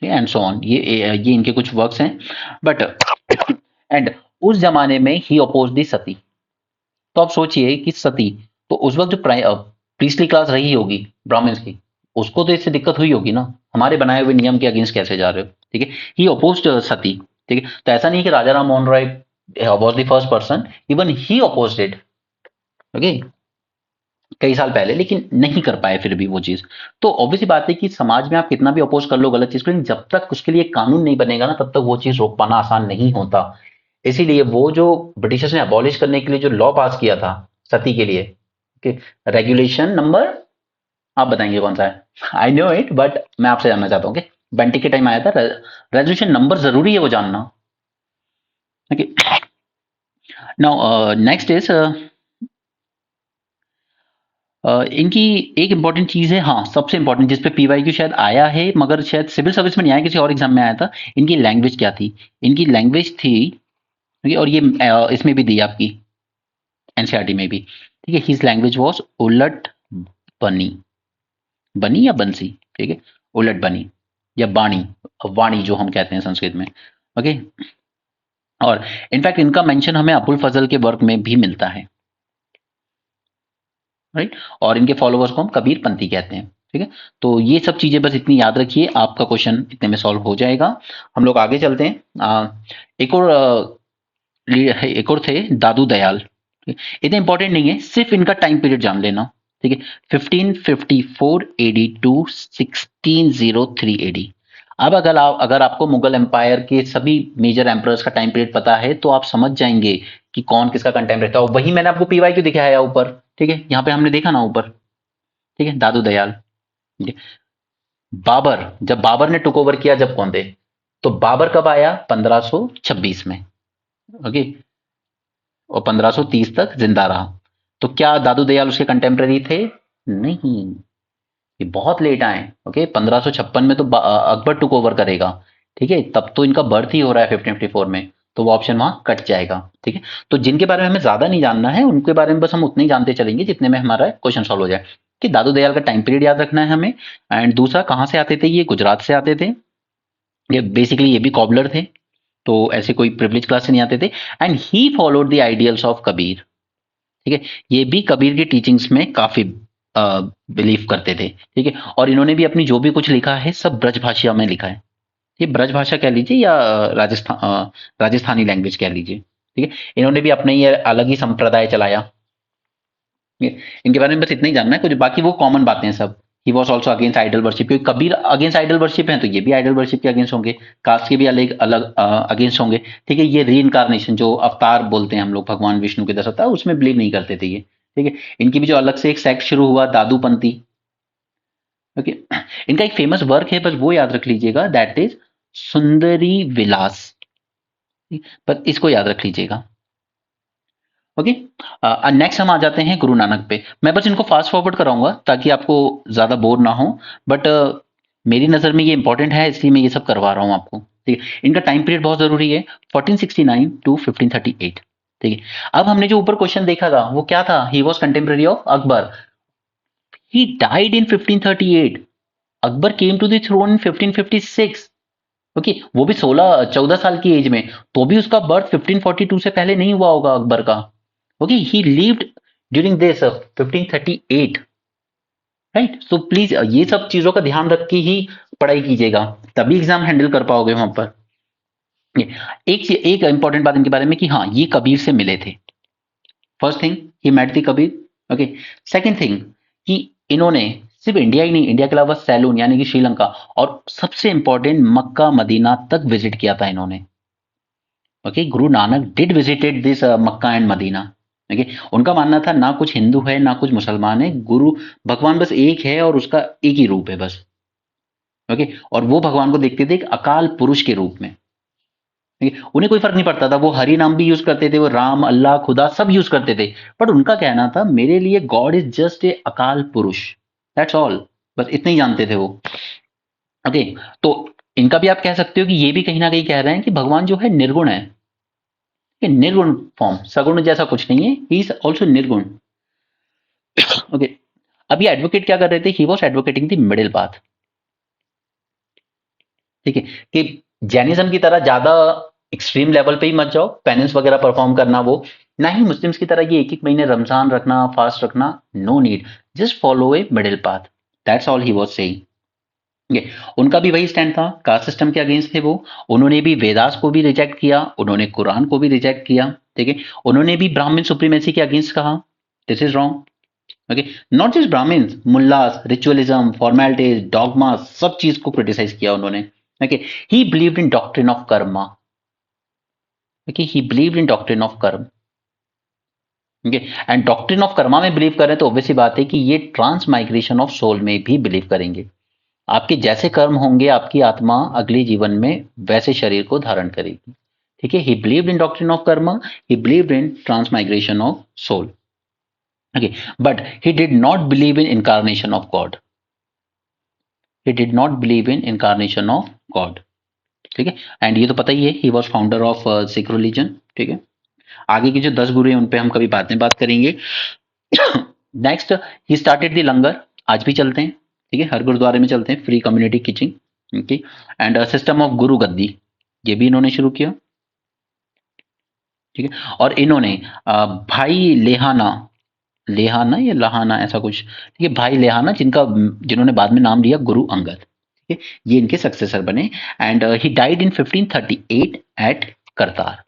Speaker 1: एंड सो ऑन। ये इनके कुछ वर्क्स हैं, बट एंड उस जमाने में ही अपोज दी सती। तो आप सोचिए कि सती, तो उस वक्त जो प्रीस्टली क्लास रही होगी ब्राह्मण्स की, उसको तो इससे दिक्कत हुई होगी ना, हमारे बनाए हुए नियम के अगेंस्ट कैसे जा रहे हो, ठीक है। ही अपोज्ड सती, ठीक है। तो ऐसा नहीं कि Raja Ram Mohan Roy was the first person, even he opposed it, okay, कई साल पहले, लेकिन नहीं कर पाए फिर भी वो चीज। तो ऑब्वियसली बात है कि समाज में आप कितना भी अपोज कर लो गलत चीज को, लेकिन जब तक उसके लिए कानून नहीं बनेगा ना, तब तक वो चीज रोक पाना आसान नहीं होता। इसीलिए वो जो ब्रिटिशर्स ने अबॉलिश करने के लिए जो लॉ पास किया था सती के लिए, कि रेगुलेशन नंबर, आप बताएंगे कौन सा है, आई नो इट, बट मैं आपसे जानना चाहता हूँ कि बेंटिक के टाइम आया था, रेजोल्यूशन नंबर जरूरी है वो जानना, ओके। नाउ नेक्स्ट इज, इनकी एक इंपॉर्टेंट चीज है, हाँ, सबसे इंपॉर्टेंट जिस पे पीवाईक्यू शायद आया है, मगर शायद सिविल सर्विस में नहीं आया, किसी और एग्जाम में आया था। इनकी लैंग्वेज क्या थी, इनकी लैंग्वेज थी, और ये इसमें भी दी आपकी एनसीईआरटी में भी, ठीक है। हिज लैंग्वेज वाज उलट बनी, बनी या बंसी, ठीक है, उलट बनी या बाणी, वाणी जो हम कहते हैं संस्कृत में, ओके। और इनफैक्ट इनका मेंशन हमें अबुल फजल के वर्क में भी मिलता है, राइट। और इनके फॉलोअर्स को हम कबीर पंथी कहते हैं, ठीक है। तो ये सब चीजें बस इतनी याद रखिए, आपका क्वेश्चन इतने में सॉल्व हो जाएगा। हम लोग आगे चलते हैं। एक और एक और थे दादू दयाल, ठीक है? इतने इंपॉर्टेंट नहीं है, सिर्फ इनका टाइम पीरियड जान लेना, ठीक है। 1554 एडी टू 1603 एडी। अब अगर आपको मुगल एम्पायर के सभी मेजर एम्परर्स का टाइम पीरियड पता है, तो आप समझ जाएंगे कि कौन किसका कंटेम्परेरी था। और वही मैंने आपको पीवाई क्यों दिखाया ऊपर, ठीक है, यहाँ पे हमने देखा ना ऊपर, ठीक है, दादू दयाल, ठीक है। बाबर, जब बाबर ने टुक ओवर किया, जब कौन थे, तो बाबर कब आया, 1526 में, ओके। और 1530 तक जिंदा रहा। तो क्या दादू दयाल उसके कंटेम्प्रेरी थे? नहीं, ये बहुत लेट आए। ओके, 1556 में तो अकबर टुक ओवर करेगा। ठीक है, तब तो इनका बर्थ ही हो रहा है 1554 में, तो वो ऑप्शन वहां कट जाएगा। ठीक है, तो जिनके बारे में हमें ज्यादा नहीं जानना है उनके बारे में बस हम उतने ही जानते चलेंगे जितने में हमारा क्वेश्चन सॉल्व हो जाए। कि दादू दयाल का टाइम पीरियड याद रखना है हमें। एंड दूसरा, कहाँ से आते थे ये? गुजरात से आते थे। ये बेसिकली ये भी कॉबलर थे, तो ऐसे कोई प्रिविलेज क्लास से नहीं आते थे। And he followed the ideals of Kabir. ठीक है, ये भी कबीर की टीचिंग्स में काफी बिलीव करते थे। ठीक है, और इन्होंने भी अपनी जो भी कुछ लिखा है सब ब्रज भाषा में लिखा है। ये ब्रज भाषा कह लीजिए या राजस्थानी लैंग्वेज कह लीजिए। ठीक है, इन्होंने भी अपने ये अलग ही संप्रदाय चलाया। इनके बारे में बस इतना ही जानना है, कुछ बाकी वो कॉमन बातें हैं सब। He was also against idol worship, क्योंकि कबीर अगेंस्ट आइडल वर्शिप है तो ये भी आइडल वर्शिप के अगेंस्ट होंगे। कास्ट के भी अलग अलग अगेंस्ट होंगे। ठीक है, ये री इनकारनेशन जो अवतार बोलते हैं हम लोग भगवान विष्णु के 10 अवतार, उसमें बिलीव नहीं करते थे ये। ठीक है, इनकी भी जो अलग से एक सेक्ट शुरू हुआ दादूपंथी। ओके, इनका एक फेमस वर्क है, बस वो याद रख लीजिएगा, दैट इज सुंदरी विलास। बस इसको याद रख लीजिएगा। ओके, नेक्स्ट हम आ जाते हैं गुरु नानक पे। मैं बस इनको फास्ट फॉरवर्ड कराऊंगा ताकि आपको ज्यादा बोर ना हो। बट मेरी नजर में ये इंपॉर्टेंट है, इसलिए मैं ये सब करवा रहा हूँ आपको। ठीक है, इनका टाइम पीरियड बहुत जरूरी है, 1469 टू 1538। ठीक है, अब हमने जो ऊपर क्वेश्चन देखा था वो क्या था? He was contemporary of Akbar. He died in 1538। Akbar came to the throne in 1556। Okay, वो भी 14 साल की एज में। तो भी उसका बर्थ 1542 से पहले नहीं हुआ होगा अकबर का। Okay, he lived during this 1538। Right, so please ये सब चीजों का ध्यान रख के ही पढ़ाई कीजिएगा, तभी एग्जाम हैंडल कर पाओगे वहां पर। एक एक इंपॉर्टेंट बात इनके बारे में कि हाँ, ये कबीर से मिले थे। First thing, he met the Kabir. Okay, second thing कि इन्होंने सिर्फ इंडिया ही नहीं, इंडिया के अलावा सैलून यानी कि श्रीलंका, और सबसे इंपॉर्टेंट मक्का मदीना तक विजिट किया था इन्होंने। Okay, Guru Nanak did visited this Mecca and Medina. Okay, उनका मानना था ना कुछ हिंदू है ना कुछ मुसलमान है, गुरु भगवान बस एक है और उसका एक ही रूप है बस। ओके, और वो भगवान को देखते थे एक अकाल पुरुष के रूप में। ठीक है, उन्हें कोई फर्क नहीं पड़ता था, वो हरि नाम भी यूज करते थे, वो राम अल्लाह खुदा सब यूज करते थे। बट उनका कहना था मेरे लिए गॉड इज जस्ट ए अकाल पुरुष, दैट्स ऑल। बस इतना ही जानते थे वो। ओके, तो इनका भी आप कह सकते हो कि ये भी कहीं ना कहीं कह रहे हैं कि भगवान जो है निर्गुण है। ये निर्गुण फॉर्म, सगुण जैसा कुछ नहीं है, ही इज ऑल्सो निर्गुण। ओके, अब ये एडवोकेट क्या कर रहे थे? He was advocating the middle path. ठीक है, कि जैनिज्म की तरह ज्यादा एक्सट्रीम लेवल पे ही मत जाओ, पेनेंस वगैरह परफॉर्म करना वो, ना ही मुस्लिम्स की तरह ये एक एक महीने रमजान रखना, फास्ट रखना, no need. Just follow a middle path, that's all he was saying. ये उनका भी वही स्टैंड था, कास्ट सिस्टम के अगेंस्ट थे वो। उन्होंने भी वेदास को भी रिजेक्ट किया, उन्होंने कुरान को भी रिजेक्ट किया। ठीक है, उन्होंने भी ब्राह्मण सुप्रीमेसी के अगेंस्ट कहा, this is wrong. Okay, not just Brahmins, mullahs, ritualism, formalities, dogma, सब चीज को क्रिटिसाइज किया उन्होंने। Okay, he believed in doctrine of karma. Okay, he believed in doctrine of karma. Okay, and doctrine of karma में बिलीव कर रहे हैं तो ऑब्वियस सी बात है कि ये ट्रांस माइग्रेशन ऑफ सोल में भी बिलीव करेंगे। आपके जैसे कर्म होंगे आपकी आत्मा अगले जीवन में वैसे शरीर को धारण करेगी। ठीक है, he believed in doctrine of karma, he believed in transmigration of soul. Okay, but he did not believe in incarnation of God. He did not believe in incarnation of God. ठीक है, एंड ये तो पता ही है, he was founder of Sikh religion. ठीक है, आगे के जो 10 गुरु हैं उन पे हम कभी बाद में बात करेंगे। नेक्स्ट, ही स्टार्टेड द लंगर। आज भी चलते हैं। ठीक है, हर गुरुद्वारे में चलते हैं, free community kitchen. Okay, and system of Guru Gaddi, ये भी इन्होंने शुरू किया। ठीक है, और इन्होंने भाई लेहाना, लेहाना या लहाना ऐसा कुछ, ठीक है, भाई लेहाना जिन्होंने बाद में नाम लिया गुरु अंगद। ठीक है, ये इनके सक्सेसर बने। And he died in 1538 at Kartar.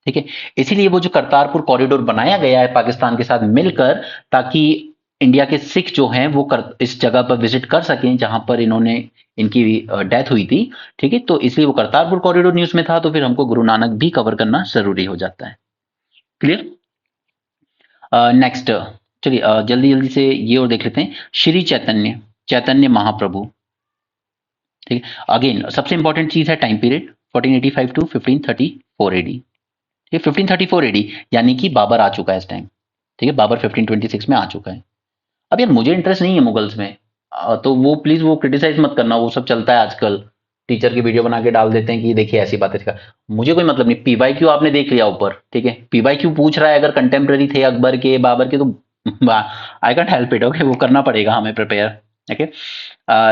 Speaker 1: ठीक है, इसीलिए वो जो करतारपुर कॉरिडोर बनाया गया है पाकिस्तान के साथ मिलकर, ताकि इंडिया के सिख जो हैं वो इस जगह पर विजिट कर सकें जहां पर इन्होंने इनकी डेथ हुई थी। ठीक है, तो इसलिए वो करतारपुर कॉरिडोर न्यूज में था, तो फिर हमको गुरु नानक भी कवर करना जरूरी हो जाता है। क्लियर? नेक्स्ट, चलिए जल्दी जल्दी से ये और देख लेते हैं, श्री चैतन्य, चैतन्य महाप्रभु। ठीक है, अगेन सबसे इंपॉर्टेंट चीज है टाइम पीरियड, 1485 टू 1534 एडी। ये 1534 एडी, यानी कि बाबर आ चुका है इस टाइम, ठीक है, बाबर 1526 में आ चुका है। अब यार मुझे इंटरेस्ट नहीं है मुगल्स में, तो वो प्लीज वो क्रिटिसाइज मत करना, वो सब चलता है आजकल, टीचर की वीडियो बना के डाल देते हैं कि देखिए ऐसी बात है इसका, मुझे कोई मतलब नहीं। पीवाईक्यू आपने देख लिया ऊपर, ठीक है, पीवाईक्यू पूछ रहा है अगर कंटेम्प्रेरी थे अकबर के बाबर के, तो I can't help it, okay, वो करना पड़ेगा हमें प्रिपेयर, ओके।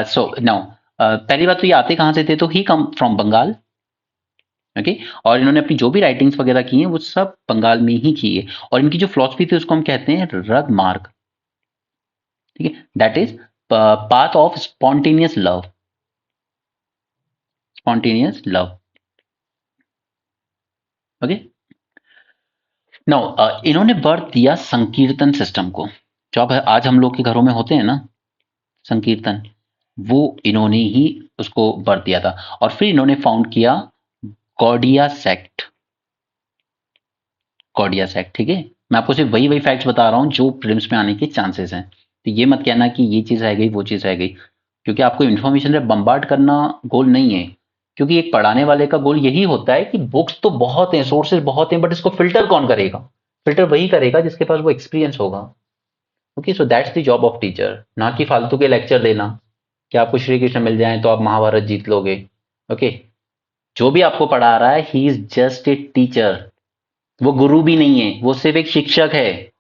Speaker 1: सो नाउ पहली बात तो ये आते कहाँ से थे, तो ही कम फ्रॉम बंगाल, ओके। और इन्होंने अपनी जो भी राइटिंग्स वगैरह की हैं वो सब बंगाल में ही की है, और इनकी जो फिलॉसफी थी उसको हम कहते हैं रग मार्ग, ठीक है, that is path of spontaneous love, spontaneous love, okay. Now इन्होंने बर्थ दिया संकीर्तन सिस्टम को, जो अब आज हम लोग के घरों में होते हैं ना संकीर्तन, वो इन्होंने ही उसको बर्थ दिया था। और फिर इन्होंने फाउंड किया गौड़िया सेक्ट, गौड़िया सेक्ट, ठीक है। मैं आपको सिर्फ वही वही फैक्ट्स बता रहा हूँ जो प्रीलिम्स में आने के चांसेस हैं, तो ये मत कहना कि ये चीज़ रह गई वो चीज़ रह गई, क्योंकि आपको इन्फॉर्मेशन से बम्बार्ड करना गोल नहीं है। क्योंकि एक पढ़ाने वाले का गोल यही होता है कि बुक्स तो बहुत हैं, सोर्सेज बहुत हैं, बट इसको फिल्टर कौन करेगा, फिल्टर वही करेगा जिसके पास वो एक्सपीरियंस होगा, okay. So that's the job of teacher, ना कि फालतू के लेक्चर देना कि आपको श्री कृष्ण मिल जाए तो आप महाभारत जीत लोगे, ओके। जो भी आपको पढ़ा रहा है he is just a teacher, वो गुरु भी नहीं है, वो सिर्फ एक शिक्षक है,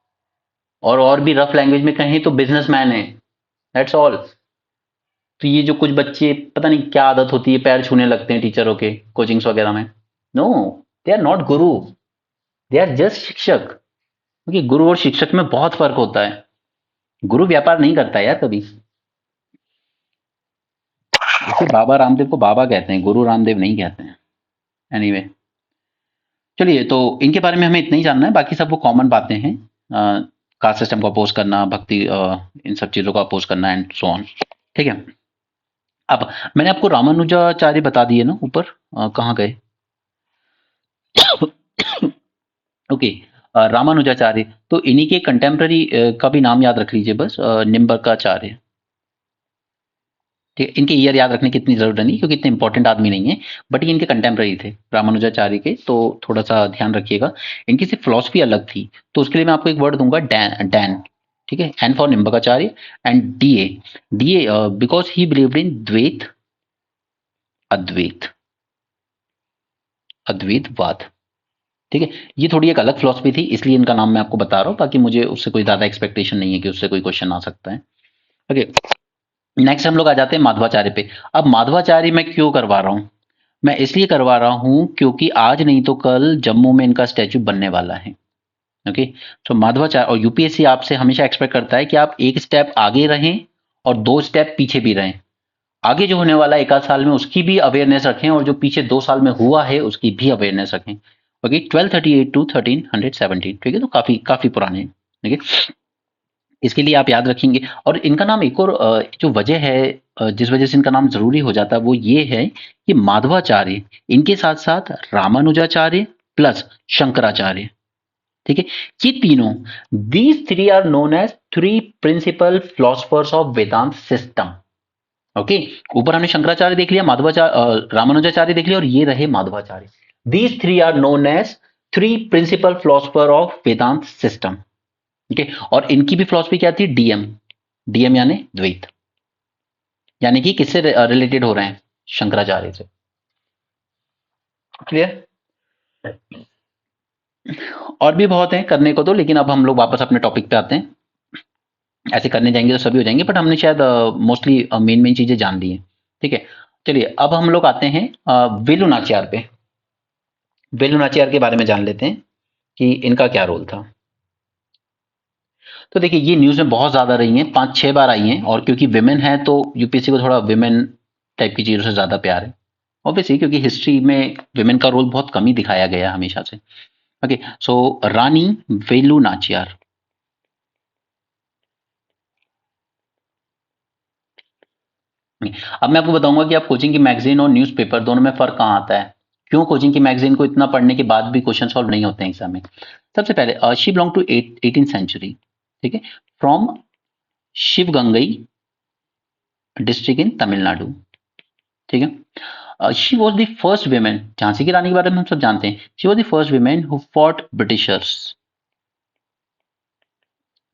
Speaker 1: और भी रफ लैंग्वेज में कहें तो बिजनेसमैन है, दैट्स ऑल। तो ये जो कुछ बच्चे पता नहीं क्या आदत होती है पैर छूने लगते हैं टीचरों के कोचिंग्स वगैरह में, no, they are not Guru, they are just शिक्षक, क्योंकि गुरु और शिक्षक में बहुत फर्क होता है। गुरु व्यापार नहीं करता है यार कभी। देखिए बाबा रामदेव को बाबा कहते हैं, गुरु रामदेव नहीं कहते हैं। एनीवे चलिए, तो इनके बारे में हमें इतना ही जानना है, बाकी सब वो कॉमन बातें हैं, कास्ट सिस्टम को अपोज करना, भक्ति, इन सब चीज़ों को अपोज करना एंड सो ऑन, ठीक है। अब मैंने आपको रामानुजाचार्य बता दिए ना ऊपर, कहाँ गए, ओके। रामानुजाचार्य, तो इन्हीं के कंटेम्प्ररी का भी नाम याद रख लीजिए बस, निम्बर्काचार्य, ठीक है। इनके ईयर याद रखने की इतनी जरूरत नहीं, क्योंकि इतने इंपॉर्टेंट आदमी नहीं है, बट ये इनके कंटेम्प्ररी थे रामानुजाचार्य के, तो थोड़ा सा ध्यान रखिएगा। इनकी सिर्फ फिलॉसफी अलग थी, तो उसके लिए मैं आपको एक वर्ड दूंगा, डैन, डैन, ठीक है, N for Nimbarkacharya, and DA, DA because he believed in Dvaita, Advaita, अद्वैतवाद, ठीक है। ये थोड़ी एक अलग फिलॉसफी थी, इसलिए इनका नाम मैं आपको बता रहा हूँ, बाकी मुझे उससे कोई ज्यादा एक्सपेक्टेशन नहीं है कि उससे कोई क्वेश्चन आ सकता है, ओके। नेक्स्ट हम लोग आ जाते हैं माधवाचार्य पे। अब माधवाचार्य मैं क्यों करवा रहा हूँ, मैं इसलिए करवा रहा हूँ क्योंकि आज नहीं तो कल जम्मू में इनका स्टैचू बनने वाला है, ओके। तो माधवाचार्य, और यूपीएससी आपसे हमेशा एक्सपेक्ट करता है कि आप एक स्टेप आगे रहें और 2 स्टेप पीछे भी रहें। आगे जो होने वाला है 1 आध साल में उसकी भी अवेयरनेस रखें, और जो पीछे 2 साल में हुआ है उसकी भी अवेयरनेस रखें, ओके। 1238 टू 1317, ठीक है, तो काफी काफी पुराने हैं, ठीक है। इसके लिए आप याद रखेंगे। और इनका नाम एक और जो वजह है, जिस वजह से इनका नाम जरूरी हो जाता है, वो ये है कि माधवाचार्य, इनके साथ साथ रामानुजाचार्य प्लस शंकराचार्य, ठीक है, ये तीनों, these three are known as three principal philosophers of Vedanta system, okay. ऊपर हमने शंकराचार्य देख लिया, माधवाचार्य, रामानुजाचार्य देख लिया, और ये रहे Madhvacharya. These three are known as three principal philosopher of Vedanta system, ठीक है। और इनकी भी फिलॉसफी क्या थी, डीएम, डीएम यानी द्वैत, यानी कि किससे रिलेटेड हो रहे हैं, शंकराचार्य से, क्लियर। और भी बहुत है करने को तो, लेकिन अब हम लोग वापस अपने टॉपिक पे आते हैं। ऐसे करने जाएंगे तो सभी हो जाएंगे, बट हमने शायद मोस्टली मेन मेन चीजें जान ली हैं, ठीक है। चलिए अब हम लोग आते हैं वेलु नाचियार पे। वेलु नाचियार के बारे में जान लेते हैं कि इनका क्या रोल था। तो देखिए ये न्यूज़ में बहुत ज़्यादा रही हैं, 5-6 बार आई हैं, और क्योंकि विमेन है तो यूपीएससी को थोड़ा विमेन टाइप की चीज़ों से ज़्यादा प्यार है, ऑब्वियसली, क्योंकि हिस्ट्री में विमेन का रोल बहुत कम ही दिखाया गया है हमेशा से, ओके। सो रानी वेलु नाचियार, अब मैं आपको बताऊंगा कि आप कोचिंग की मैगजीन और न्यूज़पेपर दोनों में फ़र्क कहाँ आता है, क्यों कोचिंग की मैगजीन को इतना पढ़ने के बाद भी क्वेश्चन सॉल्व नहीं होते हैं एग्जाम में। सबसे पहले she belong to 18th century, ठीक है, from Sivagangai district in Tamil Nadu, ठीक है। She was the first women, Jhansi की रानी के बारे में हम सब जानते हैं, she was the first women who fought Britishers.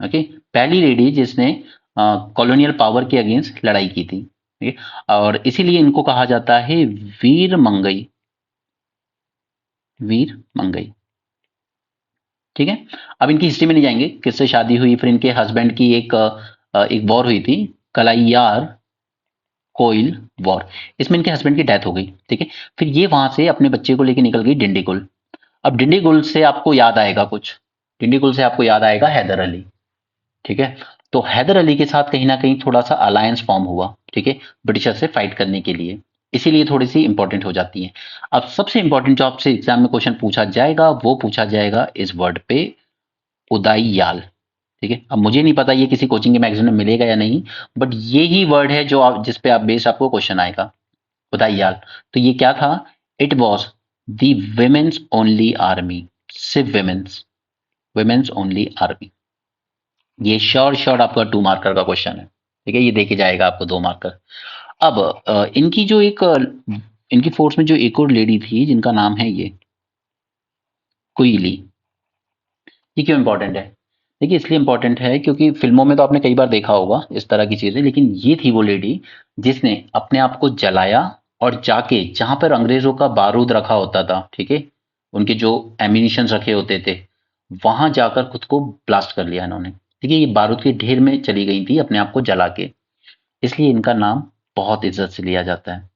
Speaker 1: Okay, पहली लेडी जिसने कॉलोनियल पावर के अगेंस्ट लड़ाई की थी। ठीक है, और इसीलिए इनको कहा जाता है वीर मंगई, वीर मंगई। ठीक है, अब इनकी हिस्ट्री में नहीं जाएंगे, किससे शादी हुई, फिर इनके हस्बैंड की एक वॉर हुई थी, कलाइयार कोयल वॉर, इसमें इनके हस्बैंड की डेथ हो गई। ठीक है, फिर ये वहां से अपने बच्चे को लेकर निकल गई डिंडीगुल। अब डिंडीगुल से आपको याद आएगा कुछ, डिंडीगुल से आपको याद आएगा हैदर अली। ठीक है, तो हैदर अली के साथ कहीं ना कहीं थोड़ा सा अलायंस फॉर्म हुआ। ठीक है, ब्रिटिशर से फाइट करने के लिए, इसीलिए थोड़ी सी इंपॉर्टेंट हो जाती है। अब सबसे इंपॉर्टेंट जो आपसे एग्जाम में क्वेश्चन पूछा जाएगा वो पूछा जाएगा इस वर्ड पे, उदाईयाल। ठीक है, अब मुझे नहीं पता ये किसी कोचिंग के मैगजीन में मिलेगा या नहीं, बट ये ही वर्ड है जो आप जिस पे आप बेस्ड आपको क्वेश्चन आएगा, उदाईयाल। तो ये क्या था, it was the women's only army, सिर्फ विमेन्स, विमेन्स ओनली आर्मी। ये श्योर आपका 2 मार्कर का क्वेश्चन है। ठीक है, ये देके जाएगा आपको 2 मार्कर। अब इनकी जो एक इनकी फोर्स में जो एक और लेडी थी जिनका नाम है ये कुइली, ये क्यों इंपॉर्टेंट है? देखिए इसलिए इंपॉर्टेंट है क्योंकि फिल्मों में तो आपने कई बार देखा होगा इस तरह की चीजें, लेकिन ये थी वो लेडी जिसने अपने आप को जलाया और जाके जहां पर अंग्रेजों का बारूद रखा होता था, ठीक है, उनके जो एम्यूनिशन रखे होते थे, वहां जाकर खुद को ब्लास्ट कर लिया इन्होंने। ठीक है, ये बारूद के ढेर में चली गई थी अपने आप को जला के, इसलिए इनका नाम बहुत इज्जत से लिया जाता है,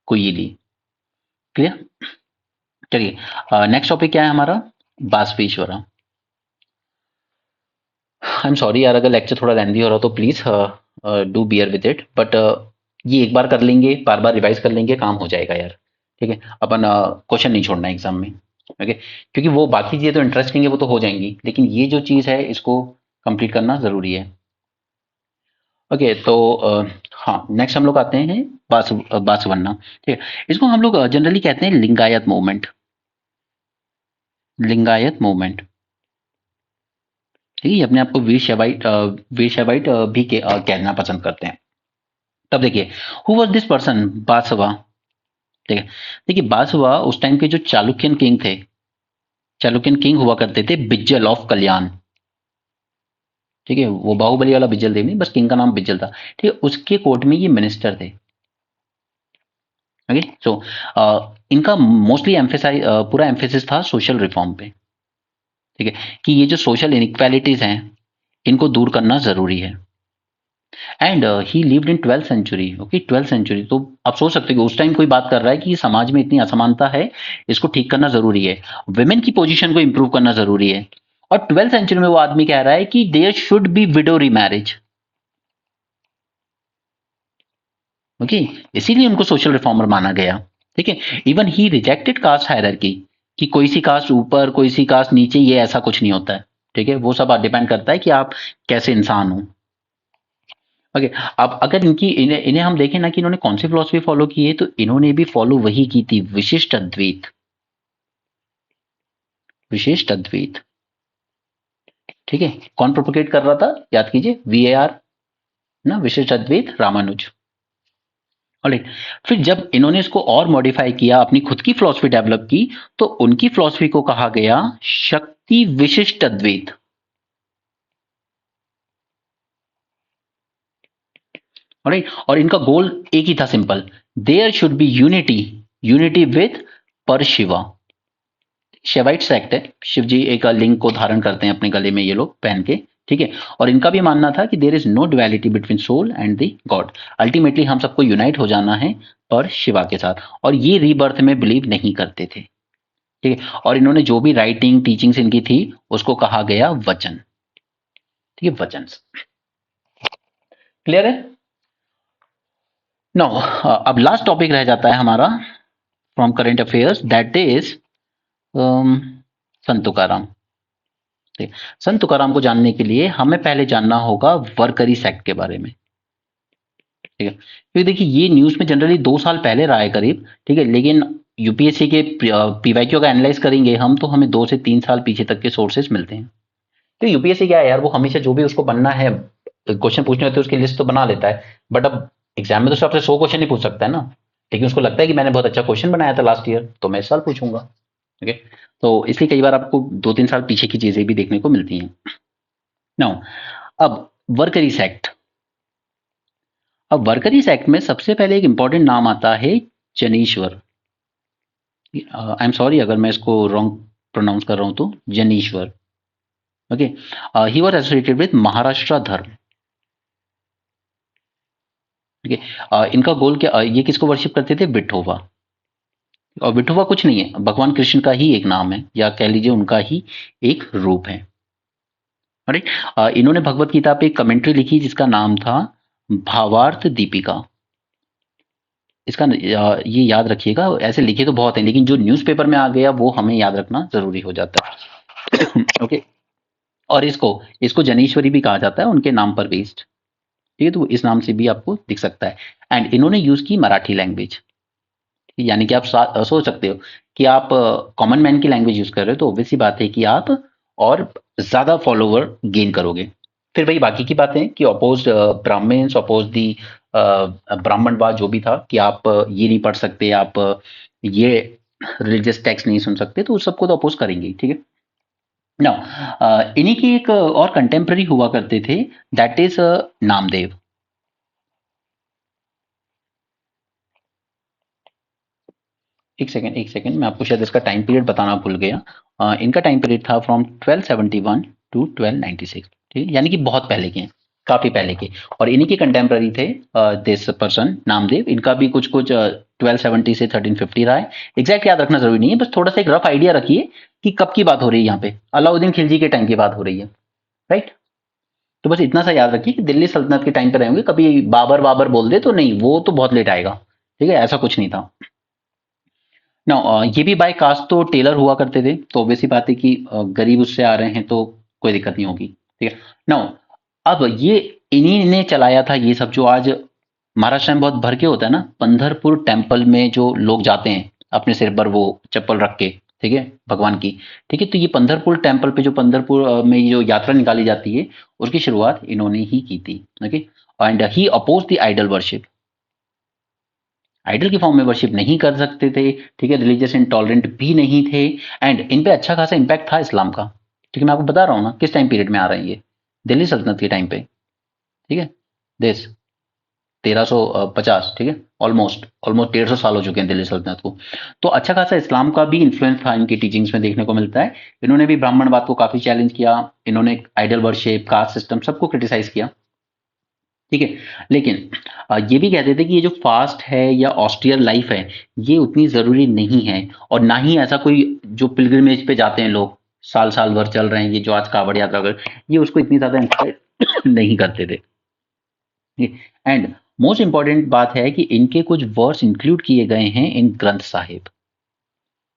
Speaker 1: कुयिली। क्लियर? चलिए नेक्स्ट टॉपिक क्या है हमारा, बासवेश्वरा। आई एम सॉरी यार, अगर लेक्चर थोड़ा लेंदी हो रहा हो तो please do bear with it, but ये एक बार कर लेंगे, बार बार रिवाइज कर लेंगे, काम हो जाएगा यार। ठीक है, अपन क्वेश्चन नहीं छोड़ना एग्जाम में। ओके, क्योंकि वो बाकी चीजें तो इंटरेस्टिंग है, वो तो हो जाएंगी, लेकिन ये जो चीज है इसको कंप्लीट करना जरूरी है। ओके, तो हाँ नेक्स्ट हम लोग आते हैं बासवन्ना। ठीक है, इसको हम लोग जनरली कहते हैं लिंगायत मूवमेंट, लिंगायत मूवमेंट। ठीक है, ये अपने आप को वीर शैवाइट भी कहना पसंद करते हैं। तब देखिए, who was this person, Basava. ठीक है, देखिए बासवा उस टाइम के जो चालुक्यन किंग थे, चालुक्यन किंग हुआ करते थे बिज्जल ऑफ कल्याण। ठीक है, वो बाहुबली वाला बिज्जल देव नहीं, बस किंग का नाम बिज्जल था। ठीक है, उसके कोर्ट में ये मिनिस्टर थे। ओके, सो इनका मोस्टली एम्फेसाइज पूरा एम्फेसिस था सोशल रिफॉर्म पे। ठीक है, कि ये जो सोशल इनइक्वालिटीज हैं इनको दूर करना जरूरी है। And he lived in 12th century. Okay, 12th century, तो आप सोच सकते हो कि उस टाइम कोई बात कर रहा है कि समाज में इतनी असमानता है, इसको ठीक करना जरूरी है, वुमेन की पोजीशन को इंप्रूव करना जरूरी है। और 12th सेंचुरी में वो आदमी कह रहा है कि there should be widow remarriage. Okay, इसीलिए उनको सोशल रिफॉर्मर माना गया। ठीक है, even he rejected caste hierarchy, कि कोई सी कास्ट ऊपर कोई सी कास्ट नीचे, ये ऐसा कुछ नहीं होता है। ठीक है, वो सब डिपेंड करता है कि आप कैसे इंसान हो। ओके, अब अगर इन्हें इन्हें हम देखें ना कि इन्होंने कौन सी फिलॉसफी फॉलो की है, तो इन्होंने भी फॉलो वही की थी, विशिष्ट अद्वैत, विशिष्ट अद्वैत। ठीक है, कौन प्रोपोगेट कर रहा था, याद कीजिए, VAR ना, विशिष्ट अद्वैत रामानुज। ऑलराइट, फिर जब इन्होंने इसको और मॉडिफाई किया, अपनी खुद की फिलॉसफी डेवलप की, तो उनकी फिलॉसफी को कहा गया शक्ति विशिष्ट अद्वैत। ऑलराइट, और इनका गोल एक ही था, simple, there should be unity, unity with Para Shiva. शिवाइट sect है, शिव जी एक लिंग को धारण करते हैं अपने गले में ये लोग पहन के। ठीक है, और इनका भी मानना था कि there is no duality between soul and the god, ultimately हम सबको यूनाइट हो जाना है पर शिवा के साथ, और ये रीबर्थ में बिलीव नहीं करते थे। ठीक है, और इन्होंने जो भी राइटिंग टीचिंग्स इनकी थी उसको कहा गया वचन। ठीक है, वचन। क्लियर है? नो, अब लास्ट टॉपिक रह जाता है हमारा from current affairs, that is संत तुकाराम। ठीक है, संत तुकाराम को जानने के लिए हमें पहले जानना होगा वर्करी सेक्ट के बारे में। ठीक है, क्योंकि देखिए ये न्यूज में जनरली 2 साल पहले रहा है करीब। ठीक है, लेकिन यूपीएससी के पीवाईक्यू का एनालाइज करेंगे हम, तो हमें 2 से 3 साल पीछे तक के सोर्सेस मिलते हैं। तो यूपीएससी क्या है यार, वो हमेशा जो भी उसको बनना है, क्वेश्चन पूछने होते हैं उसकी लिस्ट तो बना लेता है, बट अब एग्जाम में तो सबसे 100 क्वेश्चन ही पूछ सकता है ना। लेकिन उसको लगता है कि मैंने बहुत अच्छा क्वेश्चन बनाया था लास्ट ईयर, तो मैं इस साल पूछूंगा। ओके, तो इसलिए कई बार आपको 2-3 साल पीछे की चीजें भी देखने को मिलती हैं। नाउ, अब वर्करीज एक्ट। अब वर्करीज एक्ट में सबसे पहले एक इंपॉर्टेंट नाम आता है जनीश्वर। आई एम सॉरी अगर मैं इसको रॉन्ग प्रोनाउंस कर रहा हूं, तो Dnyaneshwar. Okay, he was associated with Maharashtra Dharma. ठीक है, इनका गोल क्या, ये किसको वर्शिप करते थे, विठोबा। और विठोबा कुछ नहीं है, भगवान कृष्ण का ही एक नाम है, या कह लीजिए उनका ही एक रूप है। राइट, इन्होंने भगवत गीता पे एक कमेंट्री लिखी जिसका नाम था भावार्थ दीपिका। इसका ये याद रखिएगा, ऐसे लिखे तो बहुत हैं लेकिन जो न्यूज़पेपर में आ गया वो हमें याद रखना जरूरी हो जाता है। ओके, और इसको इसको जनेश्वरी भी कहा जाता है उनके नाम पर बेस्ड। ठीक है, तो इस नाम से भी आपको दिख सकता है। एंड इन्होंने यूज की मराठी लैंग्वेज। यानी कि आप सोच सकते हो कि आप कॉमन मैन की लैंग्वेज यूज कर रहे हो, तो ऑब्वियस सी बात है कि आप और ज्यादा फॉलोवर गेन करोगे। फिर वही बाकी की बातें कि अपोज ब्राह्मण्स, अपोज दी ब्राह्मणवाद जो भी था कि आप ये नहीं पढ़ सकते, आप ये रिलीजियस टेक्स्ट नहीं सुन सकते, तो उस सबको तो अपोज करेंगे ही। ठीक है, नाउ इन्हीं की एक और कंटेम्प्रेरी हुआ करते थे, दैट इज नामदेव। एक सेकंड, मैं आपको शायद इसका टाइम पीरियड बताना भूल गया। इनका टाइम पीरियड था फ्रॉम 1271 टू 1296। ठीक है, यानी कि बहुत पहले के हैं, काफी पहले के। और इन्हीं के कंटेम्प्ररी थे दिस पर्सन नामदेव। इनका भी कुछ कुछ 1270 से 1350 रहा है। एग्जैक्ट याद रखना जरूरी नहीं है, बस थोड़ा सा एक रफ आइडिया रखिए कि कब की बात हो रही है। यहाँ पे अलाउद्दीन खिलजी के टाइम की बात हो रही है। राइट, तो बस इतना सा याद रखिए कि दिल्ली सल्तनत के टाइम पे रहेंगे। कभी बाबर बाबर बोल दे तो नहीं, वो तो बहुत लेट आएगा। ठीक है, ऐसा कुछ नहीं था। ना, ये भी बाय कास्ट तो टेलर हुआ करते थे, तो ऑब्वियस सी बात है कि गरीब उससे आ रहे हैं तो कोई दिक्कत नहीं होगी। ठीक है, ना, अब ये इन्हीं ने चलाया था ये सब। जो आज महाराष्ट्र में बहुत भर के होता है ना, पंढरपुर टेम्पल में जो लोग जाते हैं अपने सिर पर वो चप्पल रख के, ठीक है, भगवान की। ठीक है, तो ये पंढरपुर टेम्पल पे जो पंढरपुर में ये जो यात्रा निकाली जाती है, उसकी शुरुआत इन्होंने ही की थी। Okay, and he oppose the idol worship. Idol की फॉर्म में वर्शिप नहीं कर सकते थे। ठीक है, रिलीजियस इंटॉलरेंट भी नहीं थे। एंड इन पे अच्छा खासा इंपैक्ट था इस्लाम का। ठीक है, मैं आपको बता रहा हूँ ना किस टाइम पीरियड में आ रहे हैं ये, दिल्ली सल्तनत के टाइम पे। ठीक है, देश 1350। ठीक है, ऑलमोस्ट ऑलमोस्ट 150 साल हो चुके हैं दिल्ली सल्तनत को। तो अच्छा खासा इस्लाम का भी इन्फ्लुएंस था इनकी टीचिंग्स में, देखने को मिलता है। इन्होंने भी ब्राह्मणवाद को काफी चैलेंज किया। इन्होंने आइडल वर्शिप, कास्ट सिस्टम, सबको क्रिटिसाइज किया। ठीक है, लेकिन ये भी कहते थे कि ये जो फास्ट है या ऑस्टियर लाइफ है, ये उतनी ज़रूरी नहीं है। और ना ही ऐसा कोई जो पिलग्रिमेज पे जाते हैं लोग, साल साल भर चल रहे हैं, ये जो आज कावड़ यात्रा कर, ये उसको इतनी ज़्यादा इंस्पायर नहीं करते थे। एंड मोस्ट इंपॉर्टेंट बात है कि इनके कुछ वर्स इंक्लूड किए गए हैं इन Granth Sahib.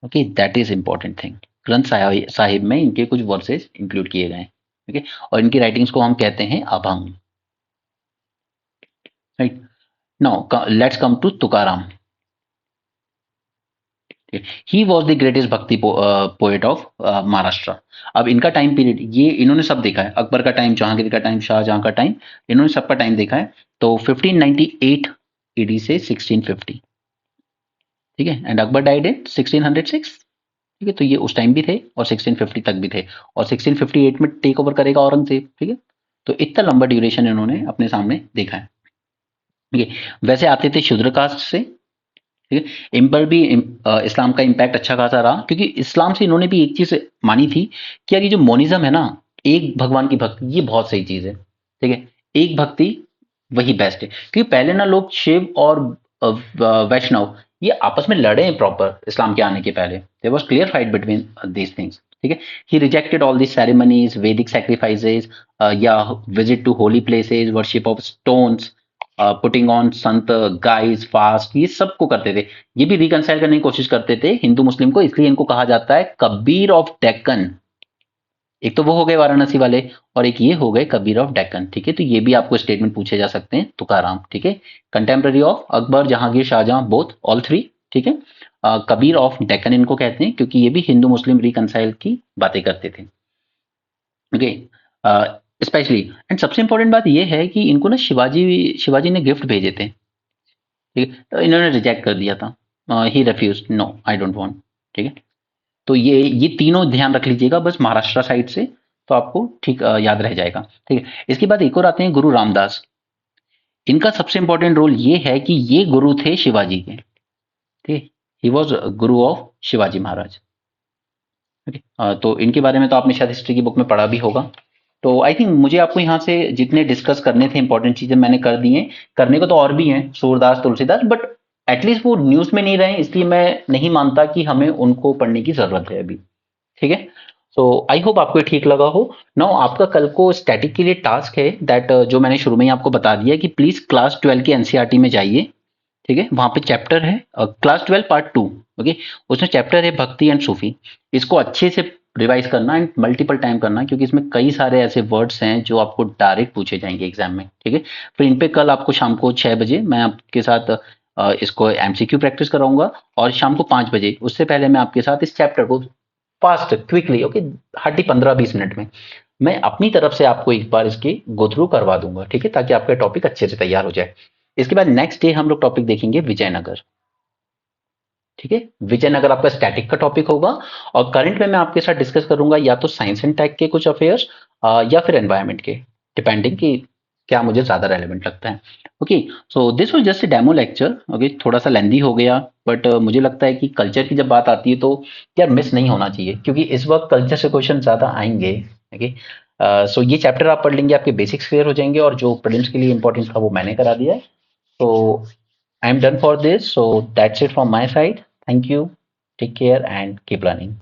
Speaker 1: Okay, that is important thing. Granth Sahib में इनके कुछ वर्सेस इंक्लूड किए गए हैं। ओके, और इनकी राइटिंग्स को हम कहते हैं abhang. Right, now let's come to Tukaram. He was the greatest bhakti poet of Maharashtra. अब इनका टाइम पीरियड, ये इन्होंने सब देखा है, अकबर का टाइम, जहांगीर का टाइम, शाहजहां का टाइम, इन्होंने सबका टाइम देखा है। तो 1598 ईडी से 1650। ठीक है, एंड अकबर डाइड इन 1606। ठीक है, तो ये उस टाइम भी थे और 1650 तक भी थे। और 1658 में टेक ओवर करेगा औरंगजेब। ठीक है, तो इतना लंबा ड्यूरेशन इन्होंने अपने सामने देखा है। ठीक है, वैसे आते थे शूद्र कास्ट से। ठीक है, इन पर भी इस्लाम का इम्पैक्ट अच्छा खासा रहा, क्योंकि इस्लाम से इन्होंने भी एक चीज मानी थी कि यार ये जो मोनिज्म है ना, एक भगवान की भक्ति, ये बहुत सही चीज है। ठीक है, एक भक्ति वही बेस्ट है। क्योंकि पहले ना लोग शिव और वैष्णव ये आपस में लड़े हैं प्रॉपर इस्लाम के आने के पहले। There was clear fight between these things. ठीक है, he rejected all the ceremonies, Vedic sacrifices, या visit to holy places, worship of stones, putting on saint guise, fast, ये सब को करते थे। ये भी रिकंसाइल करने की कोशिश करते थे हिंदू मुस्लिम को, इसलिए इनको कहा जाता है कबीर ऑफ डेक्कन। एक तो वो हो गए वाराणसी वाले, और एक ये हो गए कबीर ऑफ डेक्कन। ठीक है, तो ये भी आपको स्टेटमेंट पूछे जा सकते हैं, तुकाराम। ठीक है, contemporary of Akbar, Jahangir, Shahjahan, both, all three. ठीक है, कबीर ऑफ डेक्कन इनको कहते हैं, क्योंकि ये भी हिंदू मुस्लिम रिकंसाइल की बातें करते थे। ओके, स्पेशली, एंड सबसे इंपॉर्टेंट बात ये है कि इनको ना शिवाजी शिवाजी ने गिफ्ट भेजे थे। ठीक है, तो इन्होंने रिजेक्ट कर दिया था, he refuse, no I don't want. ठीक है, तो ये तीनों ध्यान रख लीजिएगा बस महाराष्ट्र साइड से, तो आपको ठीक याद रह जाएगा। ठीक है, इसके बाद एक और आते हैं गुरु रामदास। इनका सबसे इंपॉर्टेंट रोल ये है कि ये गुरु थे शिवाजी के। ठीक, he was Guru of Shivaji Maharaj. Okay, तो इनके बारे में तो आपने शायद हिस्ट्री की बुक में पढ़ा भी होगा। तो आई थिंक मुझे आपको यहाँ से जितने डिस्कस करने थे इंपॉर्टेंट चीजें मैंने कर दी हैं। करने को तो और भी हैं, सूरदास तुलसीदास, बट एटलीस्ट वो न्यूज में नहीं रहे, इसलिए मैं नहीं मानता कि हमें उनको पढ़ने की जरूरत है अभी। ठीक है, सो आई होप आपको ये ठीक लगा हो। नाउ आपका कल को स्टैटिक के लिए टास्क है दैट जो मैंने शुरू में ही आपको बता दिया कि प्लीज क्लास 12 के एनसीईआरटी में जाइए। ठीक है, वहां पे चैप्टर है क्लास 12 पार्ट 2। ओके, उसमें चैप्टर है भक्ति एंड सूफी। इसको अच्छे से रिवाइज करना एंड मल्टीपल टाइम करना, क्योंकि इसमें कई सारे ऐसे वर्ड्स हैं जो आपको डायरेक्ट पूछे जाएंगे एग्जाम में। ठीक है, फिर इन पे कल आपको शाम को 6 बजे मैं आपके साथ इसको एमसीक्यू प्रैक्टिस कराऊंगा, और शाम को 5 बजे, उससे पहले मैं आपके साथ इस चैप्टर को fast quickly, okay, hardly 15-20 minute में मैं अपनी तरफ से आपको एक बार इसके गो थ्रू करवा दूंगा। ठीक है, ताकि आपका टॉपिक अच्छे से तैयार हो जाए। इसके बाद नेक्स्ट डे हम लोग टॉपिक देखेंगे विजयनगर। ठीक है, विजयनगर आपका स्टैटिक का टॉपिक होगा, और करंट में मैं आपके साथ डिस्कस करूंगा या तो साइंस एंड टेक के कुछ अफेयर्स या फिर एनवायरनमेंट के, डिपेंडिंग कि क्या मुझे ज्यादा रेलेवेंट लगता है। Okay, so this was just a demo lecture. Okay, थोड़ा सा लेंदी हो गया, बट मुझे लगता है कि कल्चर की जब बात आती है तो यार मिस नहीं होना चाहिए, क्योंकि इस वक्त कल्चर से क्वेश्चन ज्यादा आएंगे। ओके, सो ये चैप्टर आप पढ़ लेंगे, आपके बेसिक्स क्लियर हो जाएंगे, और जो प्रीलिम्स के लिए इंपॉर्टेंट था वो मैंने करा दिया है। So I'm done for this. So that's it from my side. Thank you. Take care and keep learning.